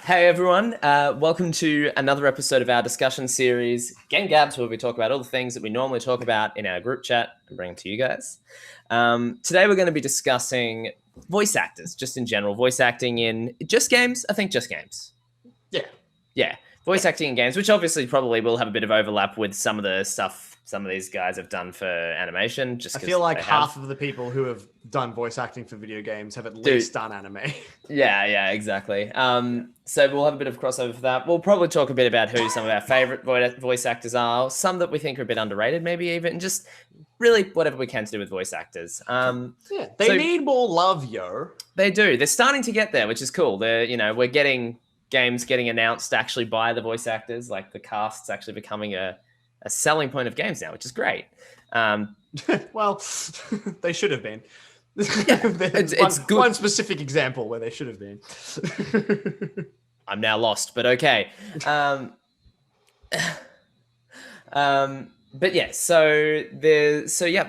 Hey everyone, welcome to another episode of our discussion series, Game Gabs, where we talk about all the things that we normally talk about in our group chat and bring to you guys. Today we're going to be discussing voice actors, just in general, voice acting in just games. I think just games. Yeah, voice acting in games, which obviously probably will have a bit of overlap with some of the stuff some of these guys have done for animation. Just I feel like half of the people who have done voice acting for video games have at least done anime. Yeah, exactly. So we'll have a bit of crossover for that. We'll probably talk a bit about who some of our favorite voice actors are, some that we think are a bit underrated, maybe even just really whatever we can to do with voice actors. They need more love, yo. They do. They're starting to get there, which is cool. We're getting games getting announced actually by the voice actors. Like the cast's actually becoming a selling point of games now, which is great. Well, they should have been. Yeah, it's good. One specific example where they should have been. I'm now lost, but okay. But yeah,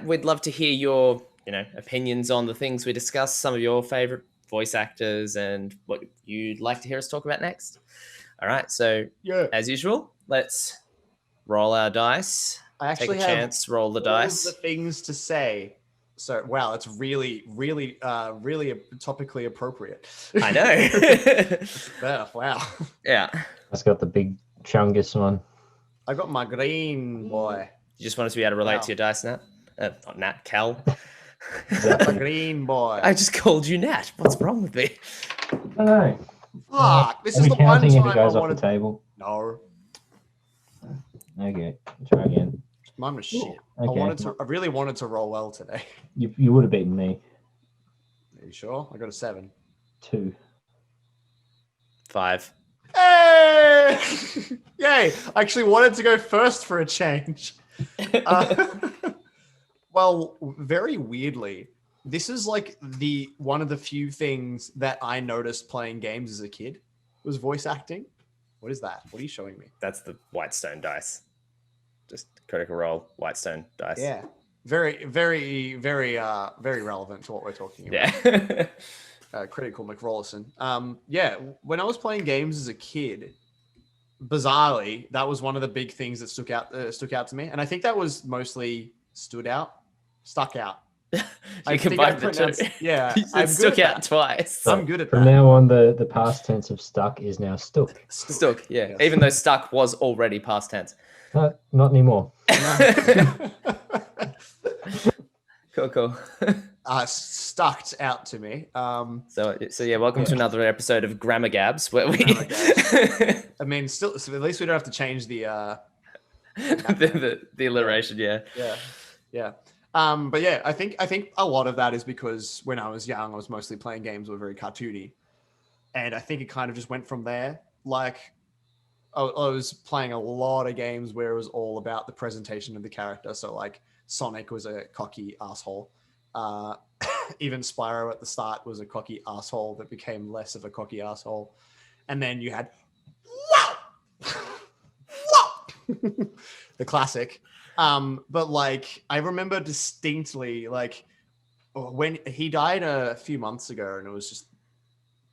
we'd love to hear your opinions on the things we discuss, some of your favorite voice actors, and what you'd like to hear us talk about next. All right, so as usual, let's roll our dice. I actually take a chance, roll the dice. The things to say. So wow, it's really topically appropriate. I know. Wow. Yeah. I've got the big chungus one. I got my green boy. You just want us to be able to relate to your dice, Nat? Not Nat, Cal. My green boy. I just called you Nat. What's wrong with me? I don't know. Fuck, this is the one time if it goes I off wanted the table. No. Okay, try again. Mine was shit. Okay. I really wanted to roll well today. You would have beaten me. Are you sure? I got a 7. 2. 5. Hey! Yay! I actually wanted to go first for a change. Well, very weirdly, this is like one of the few things that I noticed playing games as a kid was voice acting. What is that? What are you showing me? That's the Whitestone dice. Just critical role, Whitestone dice. Yeah. Very relevant to what we're talking about. Yeah. Critical McRollison. When I was playing games as a kid, bizarrely, that was one of the big things that stuck out to me. And I think that was mostly stuck out. I combined the two. Yeah. I stuck out twice. I'm good at that. From now on, the past tense of stuck is now stuck. Stuck, yeah. Yes. Even though stuck was already past tense. No, not anymore. Cool. Stucked out to me. So yeah, welcome to another episode of Grammar Gabs, where we. I mean, still, so at least we don't have to change the the alliteration. Yeah. But yeah, I think a lot of that is because when I was young, I was mostly playing games that were very cartoony, and I think it kind of just went from there. Like, I was playing a lot of games where it was all about the presentation of the character. So like Sonic was a cocky asshole. Even Spyro at the start was a cocky asshole that became less of a cocky asshole. And then you had the classic. But like, I remember distinctly, like, when he died a few months ago, and it was just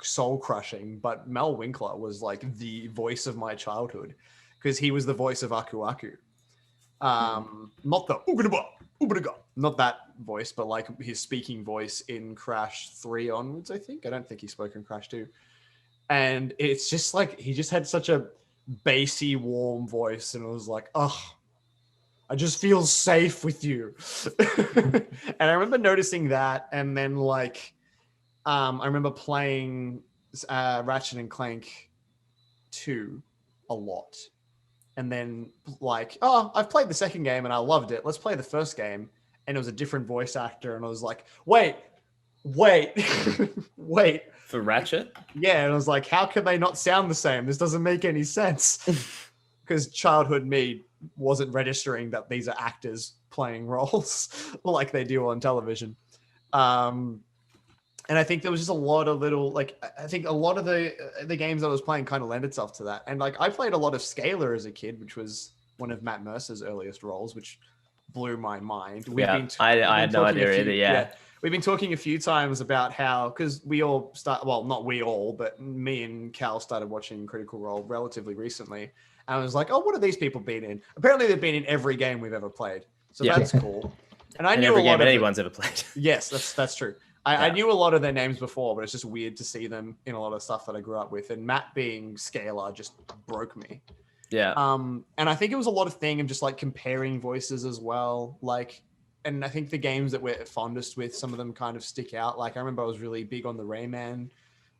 soul crushing, but Mel Winkler was like the voice of my childhood because he was the voice of Aku Aku. Not the not that voice, but like his speaking voice in Crash 3 onwards, I think. I don't think he spoke in Crash 2. And it's just like, he just had such a bassy, warm voice, and it was like, oh, I just feel safe with you. And I remember noticing that, and then like, I remember playing Ratchet and Clank 2 a lot. And then like, oh, I've played the second game and I loved it. Let's play the first game. And it was a different voice actor. And I was like, wait. For Ratchet? Yeah. And I was like, how can they not sound the same? This doesn't make any sense. Because childhood me wasn't registering that these are actors playing roles like they do on television. And I think there was just a lot of little, like, I think a lot of the games I was playing kind of lend itself to that. And like, I played a lot of Scalar as a kid, which was one of Matt Mercer's earliest roles, which blew my mind. I had no idea either. Yeah. we've been talking a few times about how, because we all start, well, not we all, but me and Cal started watching Critical Role relatively recently. And I was like, oh, what have these people been in? Apparently they've been in every game we've ever played. So Yeah. that's cool. And I In knew every a lot game of anyone's ever played. Yes, that's true. I Yeah. knew a lot of their names before, but it's just weird to see them in a lot of stuff that I grew up with. And Matt being Scalar just broke me. Yeah. And I think it was a lot of thing of just like comparing voices as well. Like, and I think the games that we're fondest with, some of them kind of stick out. Like I remember I was really big on the Rayman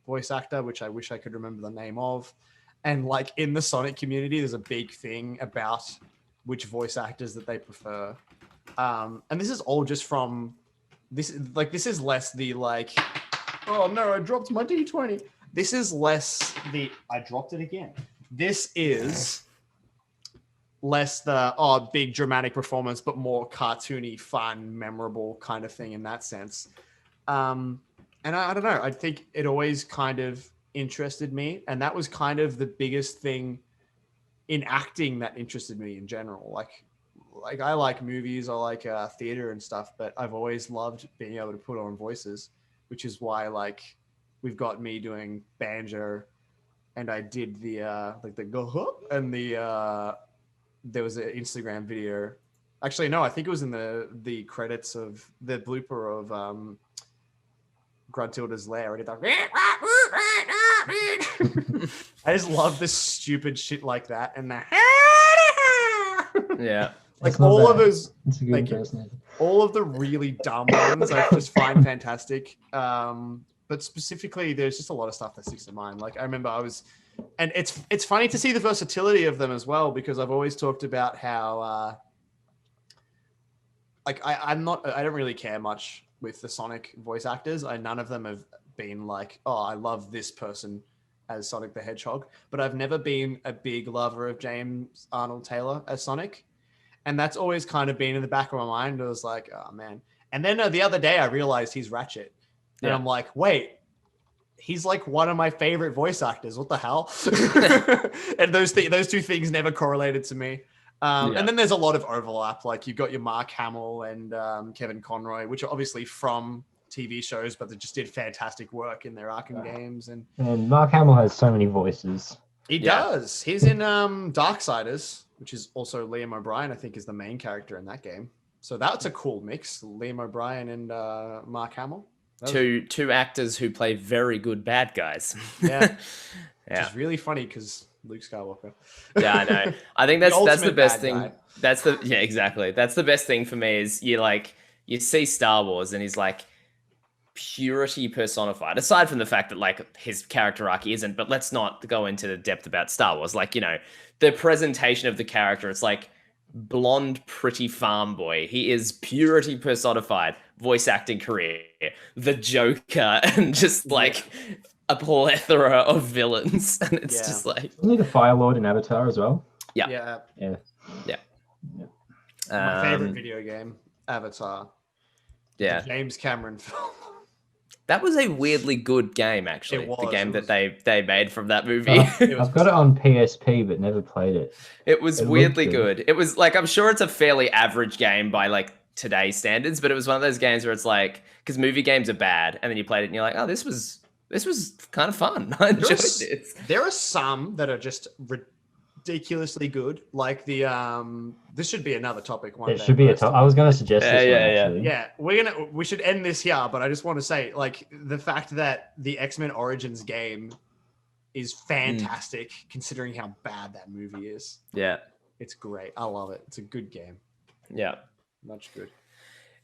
voice actor, which I wish I could remember the name of. And like in the Sonic community, there's a big thing about which voice actors that they prefer. And this is all just from this is less the like, oh no, I dropped my D20. This is less the I dropped it again. This is less the big dramatic performance, but more cartoony, fun, memorable kind of thing in that sense. And I don't know. I think it always kind of interested me, and that was kind of the biggest thing in acting that interested me in general. Like I like movies, I like theater and stuff, but I've always loved being able to put on voices, which is why like we've got me doing banjo, and I did the like the go hoop and the there was an Instagram video. Actually, no, I think it was in the credits of the blooper of Gruntilda's Lair. And I just love this stupid shit like that, and the Yeah. like It's not all of bad. those. It's a good Thank you. impersonation. All of the really dumb ones I just find fantastic. But specifically, there's just a lot of stuff that sticks in mind. Like I remember and it's funny to see the versatility of them as well, because I've always talked about how like I don't really care much with the Sonic voice actors. None of them have been like, oh, I love this person as Sonic the Hedgehog, but I've never been a big lover of James Arnold Taylor as Sonic. And that's always kind of been in the back of my mind. I was like, oh man. And then the other day I realized he's Ratchet. And I'm like, wait, he's like one of my favorite voice actors. What the hell? And those two things never correlated to me. And then there's a lot of overlap. Like you've got your Mark Hamill and Kevin Conroy, which are obviously from TV shows, but they just did fantastic work in their Arkham games. And Mark Hamill has so many voices. he does. He's in Darksiders, which is also Liam O'Brien, I think, is the main character in that game. So that's a cool mix. Liam O'Brien and Mark Hamill. Two actors who play very good bad guys. Yeah. Which is really funny because Luke Skywalker. Yeah, I know. I think that's the best thing. Guy. Exactly. That's the best thing for me is you see Star Wars and he's like purity personified, aside from the fact that like his character arc isn't, but let's not go into the depth about Star Wars. Like, you know, the presentation of the character, it's like blonde, pretty farm boy. He is purity personified, voice acting career, the Joker, and just like a plethora of villains. And it's just like... Isn't he the Fire Lord in Avatar as well? Yeah. My favorite video game, Avatar. Yeah. The James Cameron film. That was a weirdly good game, actually. It was, the game it that they made from that movie. I've got it on PSP, but never played it. It was weirdly good. It was like, I'm sure it's a fairly average game by like today's standards, but it was one of those games where it's like, because movie games are bad, and then you played it and you're like, oh, this was kind of fun. I enjoyed this. There are some that are just ridiculously good. Like the this should be another topic one day. It should be a topic. I was going to suggest this one, actually. Yeah, we should end this here, but I just want to say, like, the fact that the X-Men Origins game is fantastic considering how bad that movie is. Yeah. It's great. I love it. It's a good game. Yeah. Much good.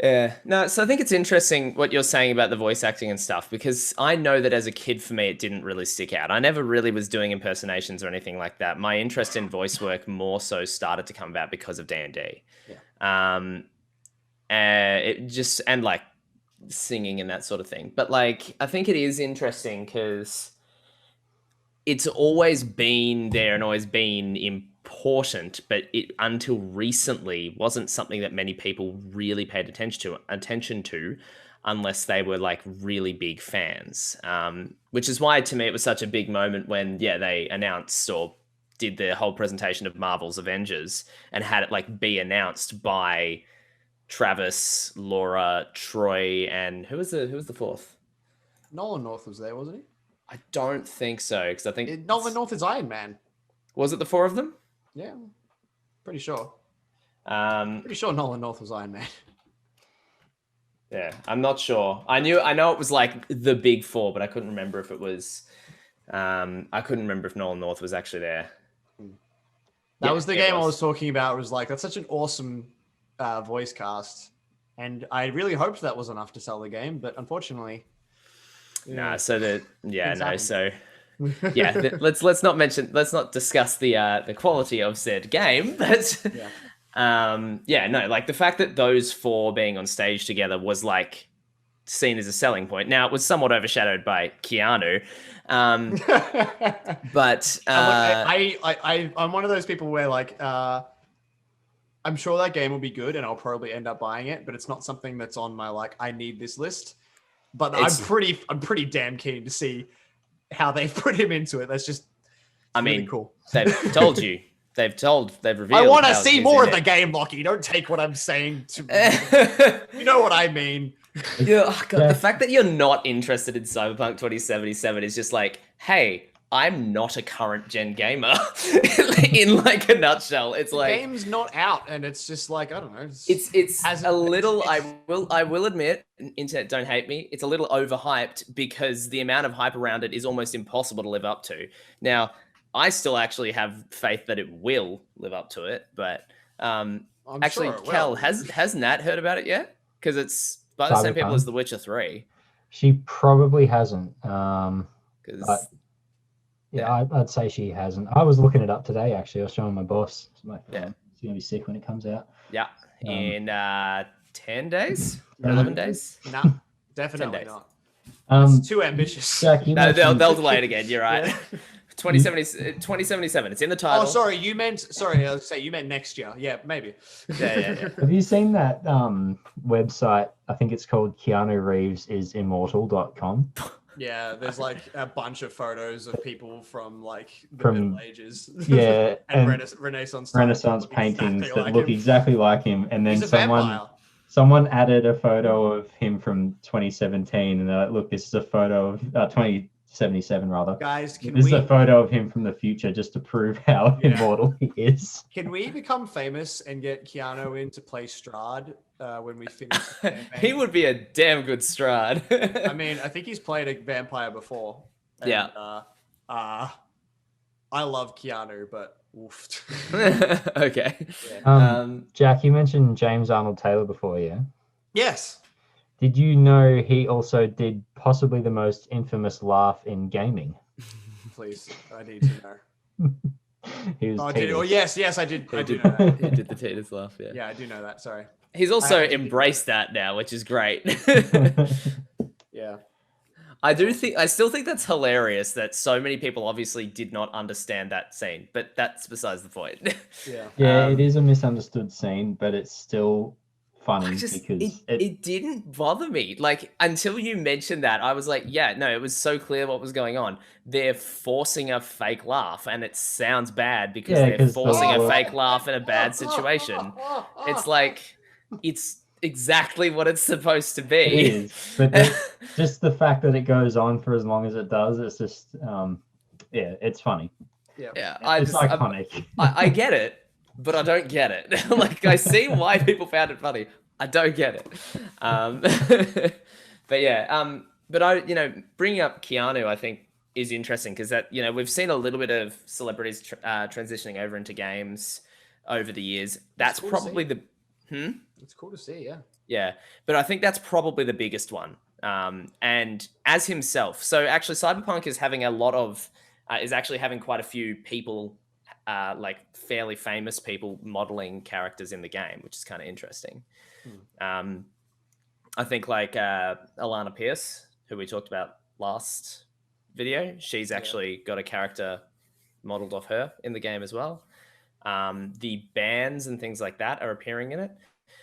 Yeah. No, so I think it's interesting what you're saying about the voice acting and stuff, because I know that as a kid, for me, it didn't really stick out. I never really was doing impersonations or anything like that. My interest in voice work more so started to come about because of D&D. Yeah. It just, and like singing and that sort of thing. But like, I think it is interesting because it's always been there and always been important, but it until recently wasn't something that many people really paid attention to unless they were like really big fans, which is why to me it was such a big moment when they announced or did the whole presentation of Marvel's Avengers and had it like be announced by Travis, Laura, Troy, and who was the fourth? Nolan North was there, wasn't he? I don't think so, because I think Nolan North is Iron Man. Was it the four of them? Yeah, pretty sure. Pretty sure Nolan North was Iron Man. Yeah, I'm not sure. I know it was like the big four, but I couldn't remember if it was. I couldn't remember if Nolan North was actually there. That was the game I was talking about. It was like, that's such an awesome voice cast, and I really hoped that was enough to sell the game, but unfortunately, let's not discuss the quality of said game, but like the fact that those four being on stage together was like seen as a selling point. Now it was somewhat overshadowed by Keanu, but I'm one of those people where like I'm sure that game will be good and I'll probably end up buying it, but it's not something that's on my like I need this list. But I'm pretty damn keen to see how they've put him into it. That's just really cool. They've told you. They've revealed. I want to see more of the game, Lockie. Don't take what I'm saying to you know what I mean. The fact that you're not interested in Cyberpunk 2077 is just like, hey, I'm not a current gen gamer. In like a nutshell, it's the like game's not out, and it's just like I don't know. It's a little. I will admit, internet don't hate me. It's a little overhyped because the amount of hype around it is almost impossible to live up to. Now, I still actually have faith that it will live up to it, but actually, sure Kel, has Nat heard about it yet? Because it's by the same people as The Witcher 3. She probably hasn't. I'd say she hasn't. I was looking it up today, actually. I was showing my boss. It's going to be sick when it comes out. Yeah. In 10 days? Or 11 days? No, definitely not. It's too ambitious. Jack, they'll delay it again. You're right. 2077. It's in the title. Oh, sorry. You meant next year. Yeah, maybe. Yeah. Have you seen that website? I think it's called KeanuReevesIsImmortal.com. Yeah, there's like a bunch of photos of people from like the Middle Ages. Yeah, and Renaissance paintings exactly that like look him. exactly like him. And then someone added a photo of him from 2017, and they're like, "Look, this is a photo of 2077 rather." Guys, this is a photo of him from the future, just to prove how immortal he is. Can we become famous and get Keanu in to play Strahd when we finish the campaign? He would be a damn good Strahd. I mean, I think he's played a vampire before. And, I love Keanu, but oof. Okay. Yeah. Jack, you mentioned James Arnold Taylor before, yeah? Yes. Did you know he also did possibly the most infamous laugh in gaming? Please, I need to know. He was yes, I did. I do know that. He did the Titus laugh, yeah. Yeah, I do know that. Sorry. He's also embraced that now, which is great. Yeah. I still think that's hilarious that so many people obviously did not understand that scene, but that's besides the point. Yeah, it is a misunderstood scene, but it's still funny because it didn't bother me. Like, until you mentioned that, I was like, yeah, no, it was so clear what was going on. They're forcing a fake laugh, and it sounds bad because they're forcing a fake laugh in a bad situation. It's like, it's exactly what it's supposed to be. It is, but just the fact that it goes on for as long as it does, it's just, it's funny. Yeah, it's iconic. I get it. But I don't get it. Like, I see why people found it funny. I don't get it. But yeah, bringing up Keanu, I think, is interesting because that, we've seen a little bit of celebrities transitioning over into games over the years. That's cool probably It's cool to see, yeah. Yeah, but I think that's probably the biggest one. And as himself, so actually, Cyberpunk is having actually having quite a few people. Like fairly famous people modeling characters in the game, which is kind of interesting. I think like Alana Pierce, who we talked about last video, she's actually got a character modeled off her in the game as well. The bands and things like that are appearing in it.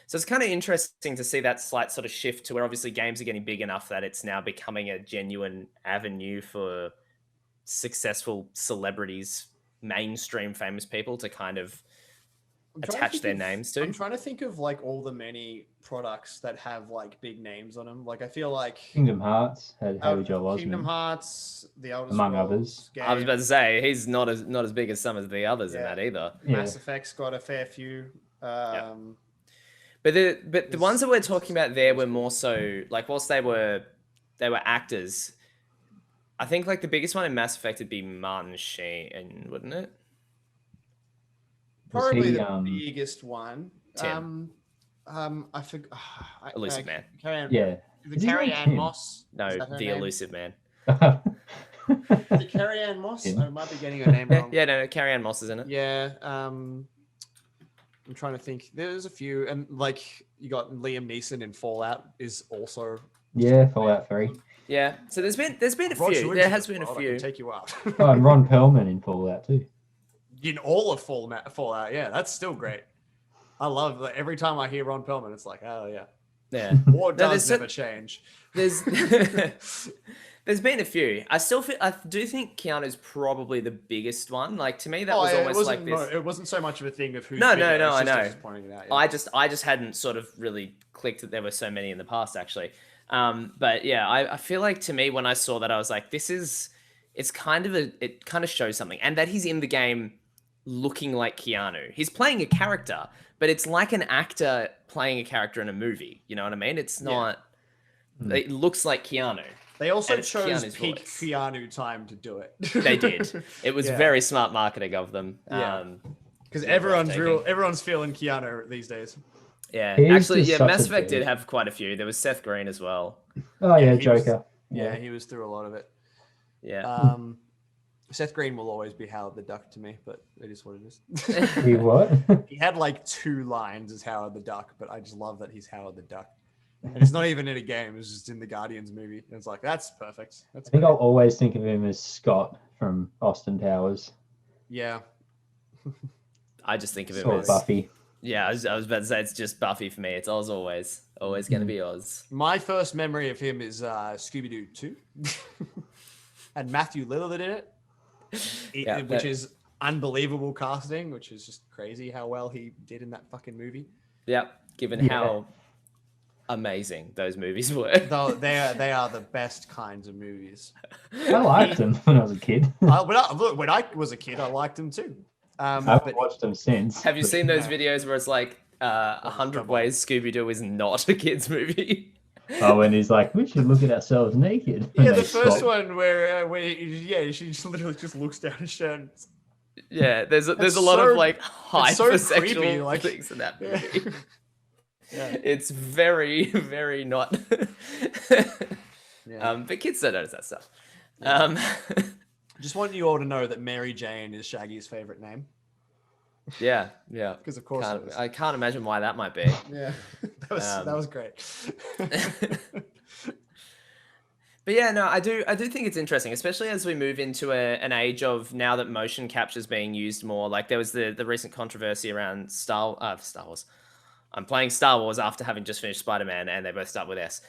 So it's kind of interesting to see that slight sort of shift to where obviously games are getting big enough that it's now becoming a genuine avenue for successful celebrities, mainstream famous people to kind of attach their names to. I'm trying to think of like all the many products that have like big names on them. Like I feel like Kingdom Hearts had Haley Joel Osment. Kingdom Hearts, The Elder Among Scrolls others. game. I was about to say he's not as big as some of the others in that either. Mass Effect's got a fair few. But the ones that we're talking about there were more so like whilst they were actors. I think like the biggest one in Mass Effect would be Martin Sheen, wouldn't it? Probably the biggest one. Tim. I forgot. Elusive Man. Carrie-Anne Moss. No, the Elusive Man. The Carrie-Anne Moss. I might be getting her name wrong. Yeah, no, Carrie-Anne Moss is in it. Yeah. I'm trying to think. There's a few, and like you got Liam Neeson in Fallout is also. Yeah, Fallout 3. Yeah, so there's been a few. There has been a few. Take you out. Oh, and Ron Perlman in Fallout too. In all of Fallout, yeah, that's still great. I love that. Every time I hear Ron Perlman, it's like, oh yeah. Yeah. War does never change. There's been a few. I do think Keanu's probably the biggest one. Like to me, that was almost like this. It wasn't so much of a thing of who's. No, bigger, I know. Just pointing it out, yeah. I just hadn't sort of really clicked that there were so many in the past actually. But yeah, I feel like to me when I saw that I was like, it kind of shows something, and that he's in the game looking like Keanu. He's playing a character, but it's like an actor playing a character in a movie. You know what I mean? It's not. Yeah. It looks like Keanu. They also chose peak Keanu time to do it. They did. It was very smart marketing of them. Yeah. Because everyone's feeling Keanu these days. Yeah, actually, Mass Effect did have quite a few. There was Seth Green as well. Oh yeah, Joker. He was through a lot of it. Yeah. Seth Green will always be Howard the Duck to me, but it is what it is. He what? He had like 2 lines as Howard the Duck, but I just love that he's Howard the Duck. And it's not even in a game; it's just in the Guardians movie. And it's like that's perfect. I think I'll always think of him as Scott from Austin Powers. Yeah. I just think of him as Buffy. Yeah, I was about to say it's just Buffy for me. It's Oz always going to be Oz. My first memory of him is Scooby-Doo 2. And Matthew Lillard in it, which is unbelievable casting, which is just crazy how well he did in that fucking movie. Yep, given how amazing those movies were. Though they are the best kinds of movies. I liked them when I was a kid. When I was a kid, I liked them too. I haven't watched them since. Have you seen those videos where it's like 100 ways Scooby-Doo is not a kid's movie? Oh, and he's like, we should look at ourselves naked. Yeah, the first one where she just literally just looks down his shirt. Yeah, there's a lot of like hypersexual things in that movie. Yeah. It's very, very not. But kids don't notice that stuff. Just want you all to know that Mary Jane is Shaggy's favorite name. Yeah. Because of course I can't imagine why that might be. Yeah, that was great. But yeah, no, I do think it's interesting, especially as we move into an age of now that motion capture is being used more. Like there was the recent controversy around Star Wars. I'm playing Star Wars after having just finished Spider-Man, and they both start with S.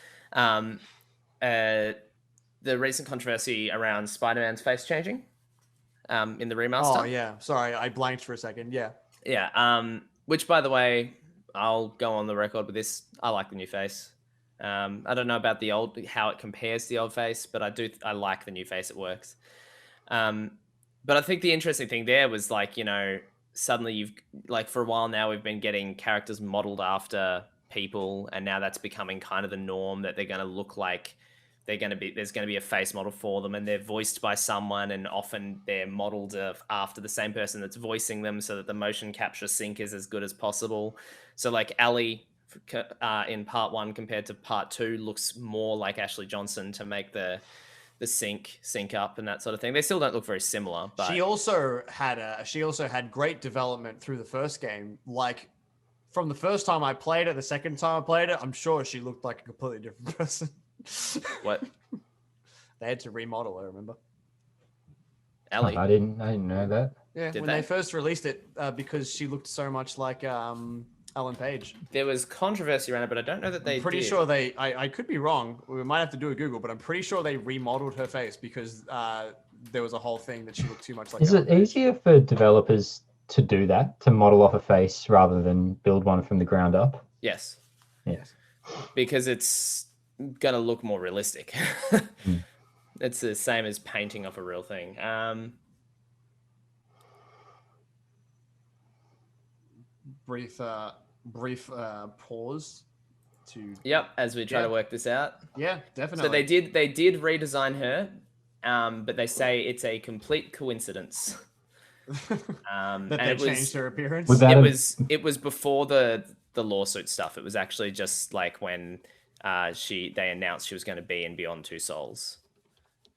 The recent controversy around Spider-Man's face changing in the remaster. Oh, yeah. Sorry, I blanked for a second. Yeah. Yeah. Which, by the way, I'll go on the record with this. I like the new face. I don't know about the old, how it compares to the old face, but I like the new face. It works. But I think the interesting thing there was like, suddenly you've like for a while now we've been getting characters modeled after people, and now that's becoming kind of the norm that they're going to look like there's going to be a face model for them, and they're voiced by someone, and often they're modeled after the same person that's voicing them so that the motion capture sync is as good as possible. So like Ellie in part 1 compared to part 2 looks more like Ashley Johnson to make the sync up and that sort of thing. They still don't look very similar, but she also had great development through the first game. Like from the first time I played it, the second time I played it, I'm sure she looked like a completely different person. What? They had to remodel her, remember? Ellie. I didn't know that. Yeah, when they first released it, because she looked so much like Ellen Page. There was controversy around it, but I don't know that they I'm pretty sure I could be wrong. We might have to do a Google, but I'm pretty sure they remodeled her face because there was a whole thing that she looked too much like Is Ellen it Page. easier for developers to do that, to model off a face rather than build one from the ground up. Yes. Yes. Because it's gonna look more realistic. It's the same as painting off a real thing. Brief pause to. Yep, as we try to work this out. Yeah, definitely. So they did redesign her, but they say it's a complete coincidence. That they changed her appearance. It was before the lawsuit stuff. It was actually just like when they announced she was going to be in Beyond Two Souls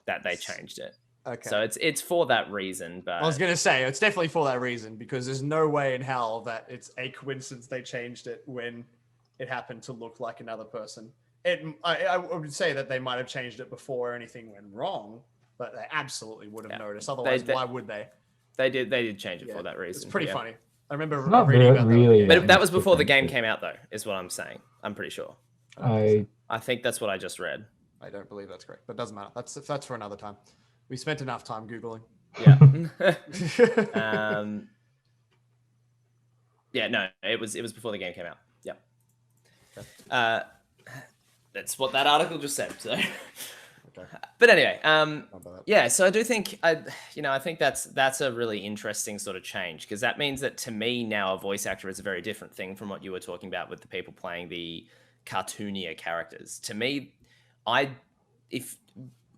that they changed it. Okay. So it's for that reason. But I was going to say it's definitely for that reason, because there's no way in hell that it's a coincidence they changed it when it happened to look like another person. I would say that they might have changed it before anything went wrong, but they absolutely would have noticed. Otherwise, why would they? They did change it for that reason. It's pretty funny. I remember not reading about really that. But that was before the game came out, though, is what I'm saying. I'm pretty sure. I think that's what I just read. I don't believe that's correct, but doesn't matter. That's for another time. We spent enough time Googling. Yeah. Yeah, no, it was before the game came out. Yeah. Okay. That's what that article just said. So, okay. But anyway, yeah. So I do think I think that's a really interesting sort of change, because that means that to me now a voice actor is a very different thing from what you were talking about with the people playing the cartoonier characters. To me,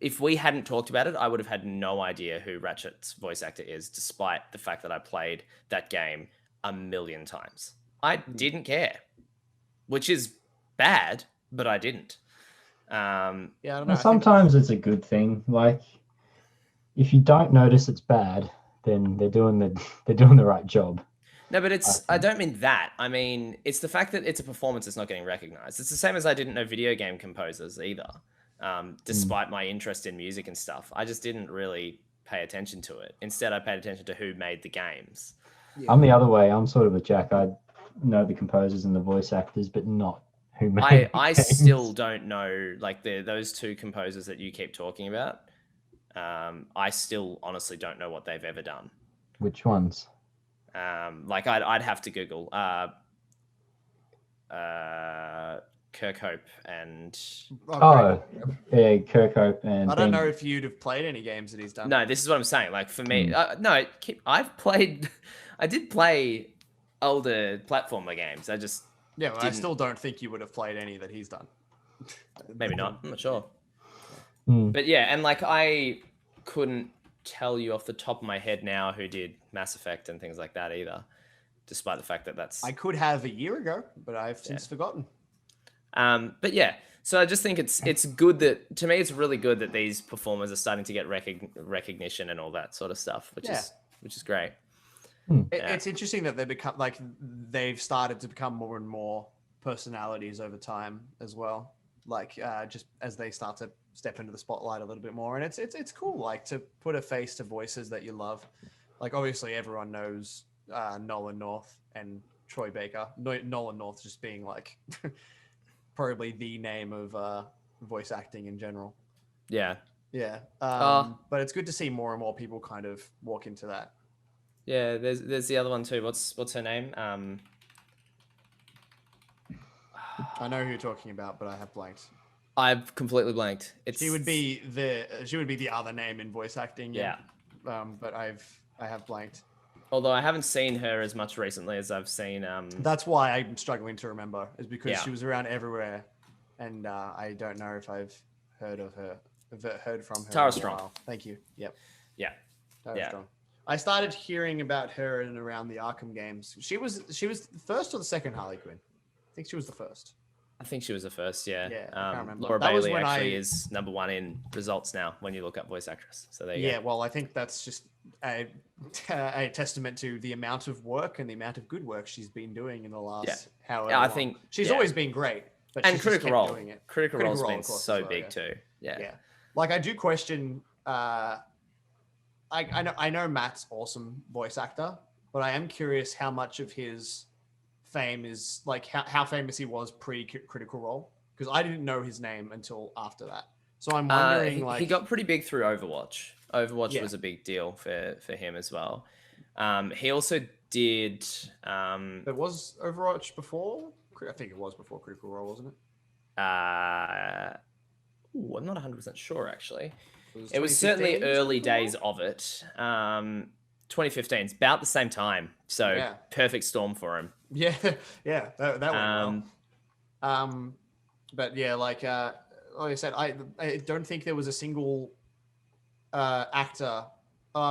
if we hadn't talked about it, I would have had no idea who Ratchet's voice actor is, despite the fact that I played that game a million times. I didn't care, which is bad, but I didn't. Yeah, I don't know. Sometimes it's a good thing. Like, if you don't notice it's bad, then they're doing the right job. No, but I don't mean that. I mean, it's the fact that it's a performance that's not getting recognized. It's the same as I didn't know video game composers either. Despite my interest in music and stuff, I just didn't really pay attention to it. Instead, I paid attention to who made the games. Yeah. I'm the other way. I'm sort of a jack. I know the composers and the voice actors, but not who made I still don't know, like those two composers that you keep talking about. I still honestly don't know what they've ever done. Which ones? Like I'd have to Google Kirkhope and Kirkhope and I don't know if you'd have played any games that he's done. No, this is what I'm saying. Like for me, I did play older platformer games. I still don't think you would have played any that he's done. Maybe not. I'm not sure. But yeah, and like I couldn't tell you off the top of my head now who did Mass Effect and things like that either, despite the fact that that's... I could have a year ago, but I've since forgotten. But yeah, so I just think it's good that, to me, it's really good that these performers are starting to get recognition and all that sort of stuff, which is great. It's interesting that they've started to become more and more personalities over time as well. Like just as they start to step into the spotlight a little bit more, and it's cool, like to put a face to voices that you love. Like obviously everyone knows Nolan North and Troy Baker. Nolan North just being like probably the name of voice acting in general. Yeah. But it's good to see more and more people kind of walk into that. Yeah, there's the other one too. What's her name? I know who you're talking about, but I have blanked. I've completely blanked. She would be the other name in voice acting. Yeah. But I have blanked. Although I haven't seen her as much recently as I've seen. That's why I'm struggling to remember, is because she was around everywhere, and I don't know if I've heard from her. Tara Strong. Thank you. Yep. Yeah. Tara Strong. I started hearing about her in and around the Arkham games. She was the first or the second Harley Quinn? I think she was the first. I think she was the first, yeah. I can't remember. Laura Bailey actually is number one in results now when you look up voice actress. So there you go. Yeah, well, I think that's just a testament to the amount of work and the amount of good work she's been doing in the last however long. I think she's always been great. But and Critical Role. Doing it. Critical Role's been so big too. Yeah. Like I do question I know Matt's awesome voice actor, but I am curious how much of his fame is like how famous he was pre-Critical Role, because I didn't know his name until after that. So I'm wondering, he got pretty big through Overwatch. Overwatch was a big deal for him as well. He also did. There was Overwatch before. I think it was before Critical Role, wasn't it? I'm not 100% sure actually. It was 2015 certainly early Critical Role? days of it. 2015. It's about the same time, so perfect storm for him. Yeah, that went well. But yeah, like I said, I don't think there was a single actor.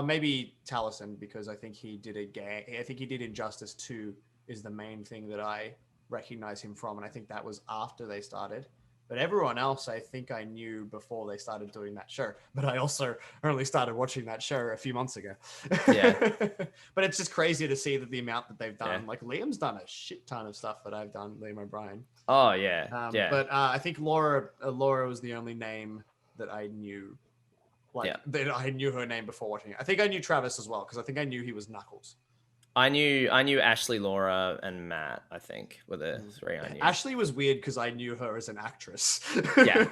Maybe Taliesin, because I think he did I think he did Injustice 2 is the main thing that I recognize him from, and I think that was after they started. But everyone else, I think I knew before they started doing that show. But I also only started watching that show a few months ago. Yeah. But it's just crazy to see that the amount that they've done. Yeah. Like Liam's done a shit ton of stuff that I've done, Liam O'Brien. Oh, yeah. But I think Laura was the only name that I knew. That I knew her name before watching it. I think I knew Travis as well, because I think I knew he was Knuckles. I knew Ashley, Laura, and Matt, I think, were the three I knew. Ashley was weird because I knew her as an actress. Yeah.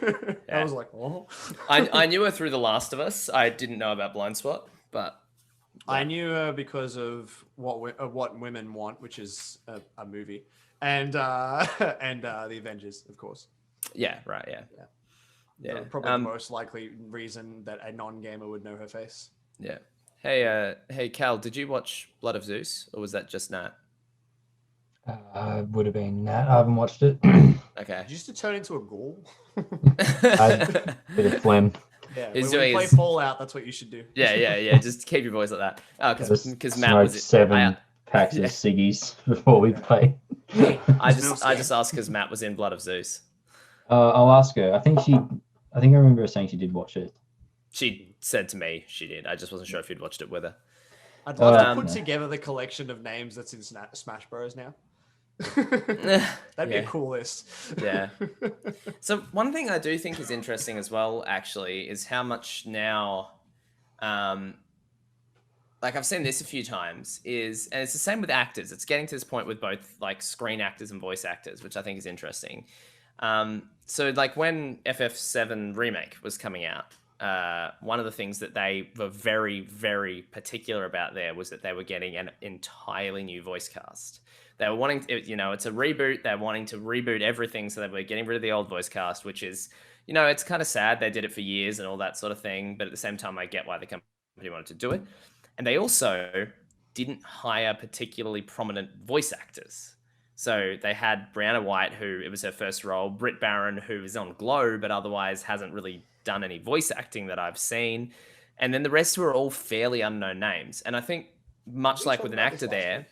I was like, oh. I knew her through The Last of Us. I didn't know about Blind Spot, but... Yeah. I knew her because of What Women Want, which is a movie, and The Avengers, of course. Yeah, right, yeah. Probably the most likely reason that a non-gamer would know her face. Yeah. Hey, Cal, did you watch Blood of Zeus, or was that just Nat? Would have been Nat. I haven't watched it. Okay. Did you used to turn into a ghoul? A bit of phlegm. Yeah, when we play Fallout, that's what you should do. Yeah. Just keep your voice like that. Oh, because Matt was 7 packs of ciggies before we play. I just asked because Matt was in Blood of Zeus. I'll ask her. I think I remember her saying she did watch it. She said to me she did. I just wasn't sure if you'd watched it with her. I'd love to put together the collection of names that's in Smash Bros. Now. That'd be a cool list. Yeah. So one thing I do think is interesting as well, actually, is how much now, like I've seen this a few times, and it's the same with actors. It's getting to this point with both like screen actors and voice actors, which I think is interesting. So like when FF7 Remake was coming out, one of the things that they were very, very particular about there was that they were getting an entirely new voice cast. They were wanting, it's a reboot. They're wanting to reboot everything. So they were getting rid of the old voice cast, which is, it's kind of sad. They did it for years and all that sort of thing. But at the same time, I get why the company wanted to do it. And they also didn't hire particularly prominent voice actors. So they had Brianna White, who it was her first role, Britt Barron, who is on Glow, but otherwise hasn't really done any voice acting that I've seen. And then the rest were all fairly unknown names. And I think much like with an actor there,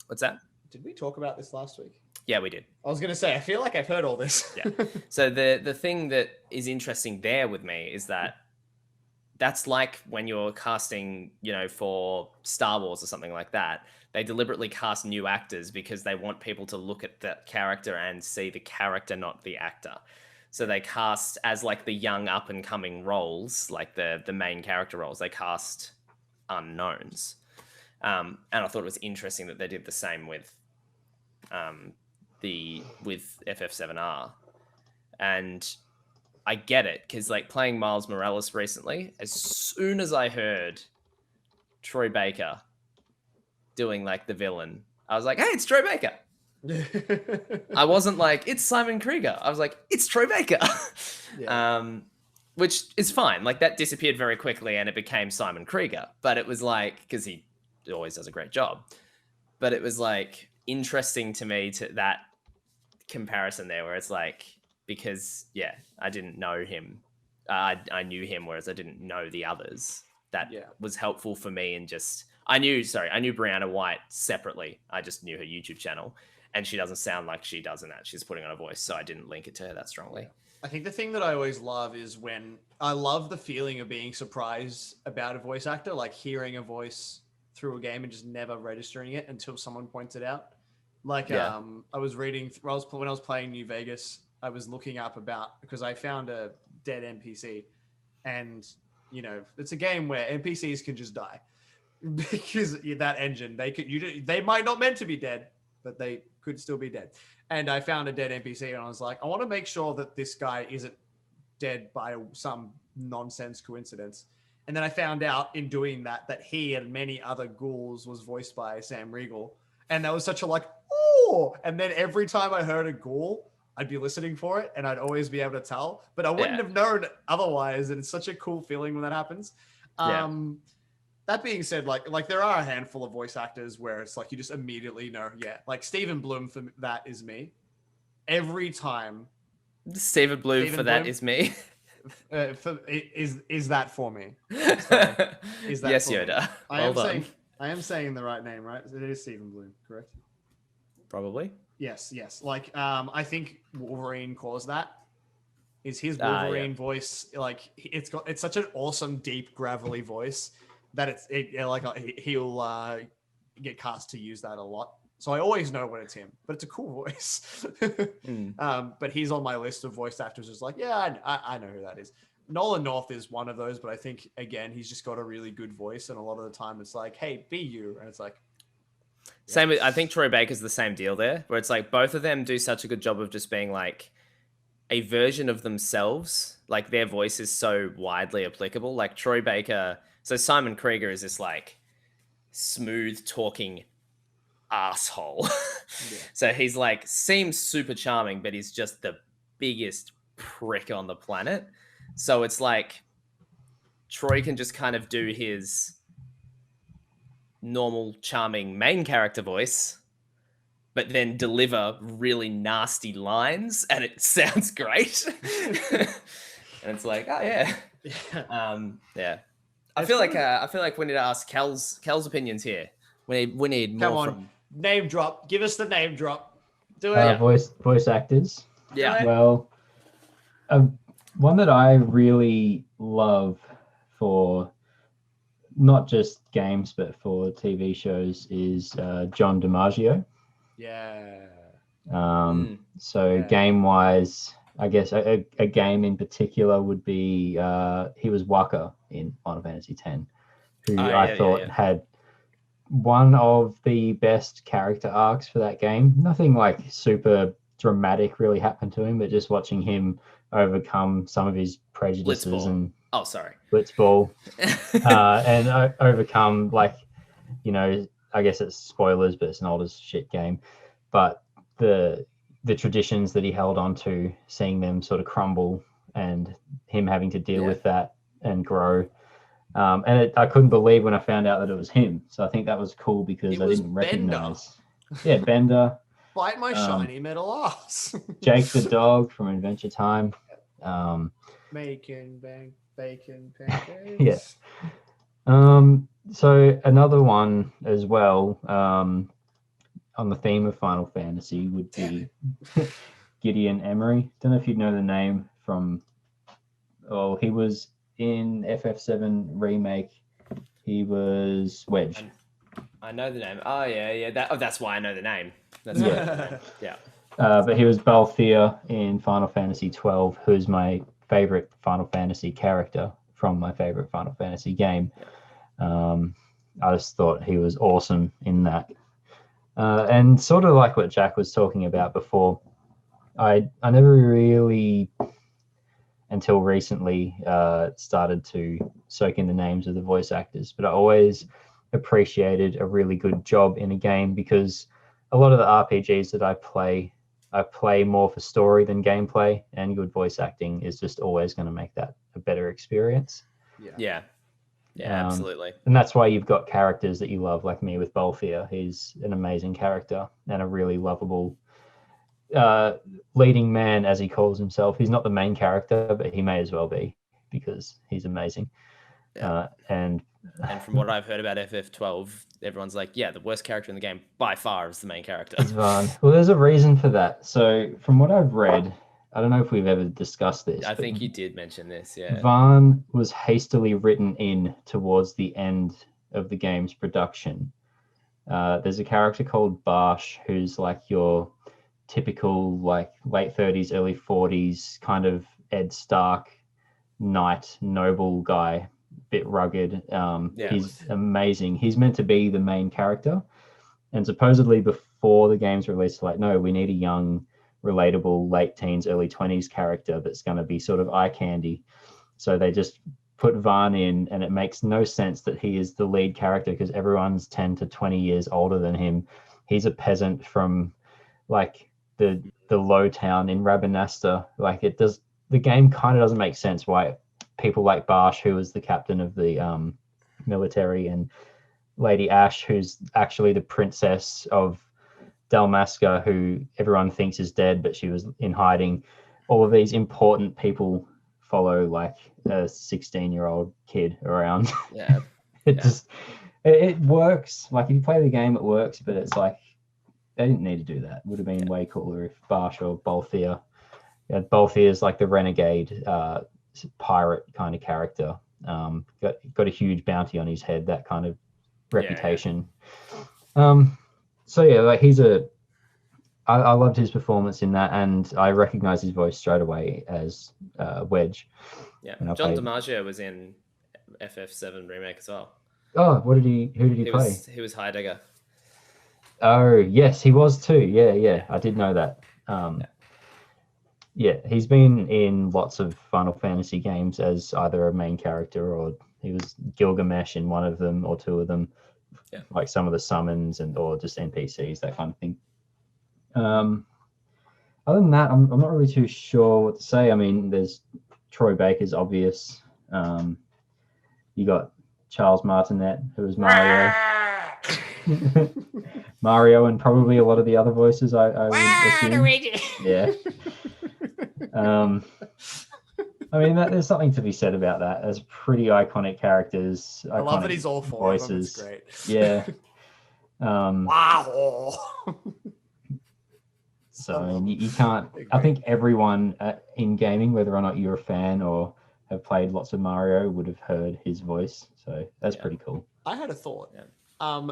what's that? Did we talk about this last week? Yeah, we did. I was going to say, I feel like I've heard all this. Yeah. So the thing that is interesting there with me is that that's like when you're casting, for Star Wars or something like that. They deliberately cast new actors because they want people to look at that character and see the character, not the actor. So they cast as like the young up and coming roles, like the main character roles, they cast unknowns. And I thought it was interesting that they did the same with FF7R. And I get it, because like playing Miles Morales recently, as soon as I heard Troy Baker doing like the villain, I was like, hey, it's Troy Baker. I wasn't like, it's Simon Krieger. I was like, it's Troy Baker. Which is fine. Like that disappeared very quickly and it became Simon Krieger. But it was like, because he always does a great job. But it was like interesting to me to that comparison there where it's like, because I didn't know him. I knew him, whereas I didn't know the others. That was helpful for me. And just, I knew Brianna White separately. I just knew her YouTube channel. And she doesn't sound like she does in that. She's putting on a voice. So I didn't link it to her that strongly. I think the thing that I always love is when I love the feeling of being surprised about a voice actor, like hearing a voice through a game and just never registering it until someone points it out. Like, I was reading, when I was playing New Vegas, I was looking up because I found a dead NPC and, it's a game where NPCs can just die because that engine, they might not meant to be dead, but they could still be dead. And I found a dead NPC and I was like, I want to make sure that this guy isn't dead by some nonsense coincidence. And then I found out in doing that he and many other ghouls was voiced by Sam Riegel. And that was such a like, oh, and then every time I heard a ghoul, I'd be listening for it and I'd always be able to tell, but I wouldn't have known otherwise. And it's such a cool feeling when that happens. That being said, like there are a handful of voice actors where it's like, you just immediately know. Yeah. Like Stephen Bloom for that is me. Every time. Stephen Bloom for that is me. Is that for me? Sorry. Is that yes, for Yoda. Me? I am saying the right name, right? It is Stephen Bloom, correct? Probably. Yes. Like, I think Wolverine caused that. Is his Wolverine voice like it's such an awesome, deep, gravelly voice that he'll get cast to use that a lot. So I always know when it's him, but it's a cool voice. But he's on my list of voice actors who's like, yeah, I know who that is. Nolan North is one of those, but I think, again, he's just got a really good voice. And a lot of the time it's like, hey, be you. And it's like... Yeah. Same with, I think Troy Baker's the same deal there, where it's like both of them do such a good job of just being like a version of themselves. Like their voice is so widely applicable. Like Troy Baker... So Simon Krieger is this like smooth talking asshole. So he's like seems super charming, but he's just the biggest prick on the planet. So it's like Troy can just kind of do his normal charming main character voice, but then deliver really nasty lines and it sounds great. And it's like, oh yeah. I feel like we need to ask Kel's opinions here. We need more. Come on. From... Name drop. Give us the name drop. Do it. Voice actors. Yeah. Well, one that I really love for not just games but for TV shows is John DiMaggio. Yeah. Game wise, I guess a game in particular would be he was Waka in Final Fantasy X, who I thought had one of the best character arcs for that game. Nothing like super dramatic really happened to him, but just watching him overcome some of his prejudices and Blitzball and overcome, like, you know, I guess it's spoilers, but it's an old as shit game, but the traditions that he held on to, seeing them sort of crumble and him having to deal with that and grow. I couldn't believe when I found out that it was him. So I think that was cool because I didn't recognize. Yeah, Bender. Bite my shiny metal ass. Jake the dog from Adventure Time. Making bacon pancakes. Yes. So another one as well, on the theme of Final Fantasy would be Gideon Emery. Don't know if you'd know the name from. Oh, he was in FF7 remake. He was Wedge. I know the name. Oh yeah. That's why I know the name. That's yeah. But he was Balthier in Final Fantasy 12, who's my favorite Final Fantasy character from my favorite Final Fantasy game. I just thought he was awesome in that. And sort of like what Jack was talking about before, I never really, until recently, started to soak in the names of the voice actors, but I always appreciated a really good job in a game, because a lot of the RPGs that I play more for story than gameplay, and good voice acting is just always going to make that a better experience. Yeah, absolutely. And that's why you've got characters that you love, like me with Balthier. He's an amazing character and a really lovable leading man, as he calls himself. He's not the main character, but he may as well be, because he's amazing. And from what I've heard about FF12, everyone's like, yeah, the worst character in the game by far is the main character. Well, there's a reason for that. So from what I've read, I don't know if we've ever discussed this. I think you did mention this, yeah. Vaan was hastily written in towards the end of the game's production. There's a character called Barsh, who's like your typical like late 30s, early 40s kind of Ed Stark knight, noble guy, bit rugged. He's amazing. He's meant to be the main character. And supposedly before the game's released, like, no, we need a young relatable late teens, early 20s character that's going to be sort of eye candy. So they just put Vaughn in, and it makes no sense that he is the lead character because everyone's 10 to 20 years older than him. He's a peasant from like the low town in Rabanasta. Like the game kind of doesn't make sense why people like Barsh, who was the captain of the military, and Lady Ash, who's actually the princess of Dalmasca, who everyone thinks is dead, but she was in hiding. All of these important people follow like a 16-year-old kid around. Yeah. It works. Like if you play the game, it works, but it's like they didn't need to do that. It would have been way cooler if Barsh or Balthier. Yeah, Balthier is like the renegade pirate kind of character. Got a huge bounty on his head, that kind of reputation. So yeah, like I loved his performance in that, and I recognized his voice straight away as Wedge. Yeah, John DiMaggio was in FF7 remake as well. Oh, who did he play? He was Heidegger. Oh yes, he was too. Yeah, I did know that. Yeah, he's been in lots of Final Fantasy games as either a main character or he was Gilgamesh in one of them or two of them. Yeah. Like some of the summons or just NPCs, that kind of thing. Other than that, I'm not really too sure what to say. I mean, there's Troy Baker's obvious. You got Charles Martinet, who was Mario. Mario, and probably a lot of the other voices, I would assume. Yeah. I mean, there's something to be said about that. There's pretty iconic characters. I love that he's all four voices. Of them. It's great. Yeah. Wow. So I mean, you can't. I think everyone in gaming, whether or not you're a fan or have played lots of Mario, would have heard his voice. So that's pretty cool. I had a thought. Yeah.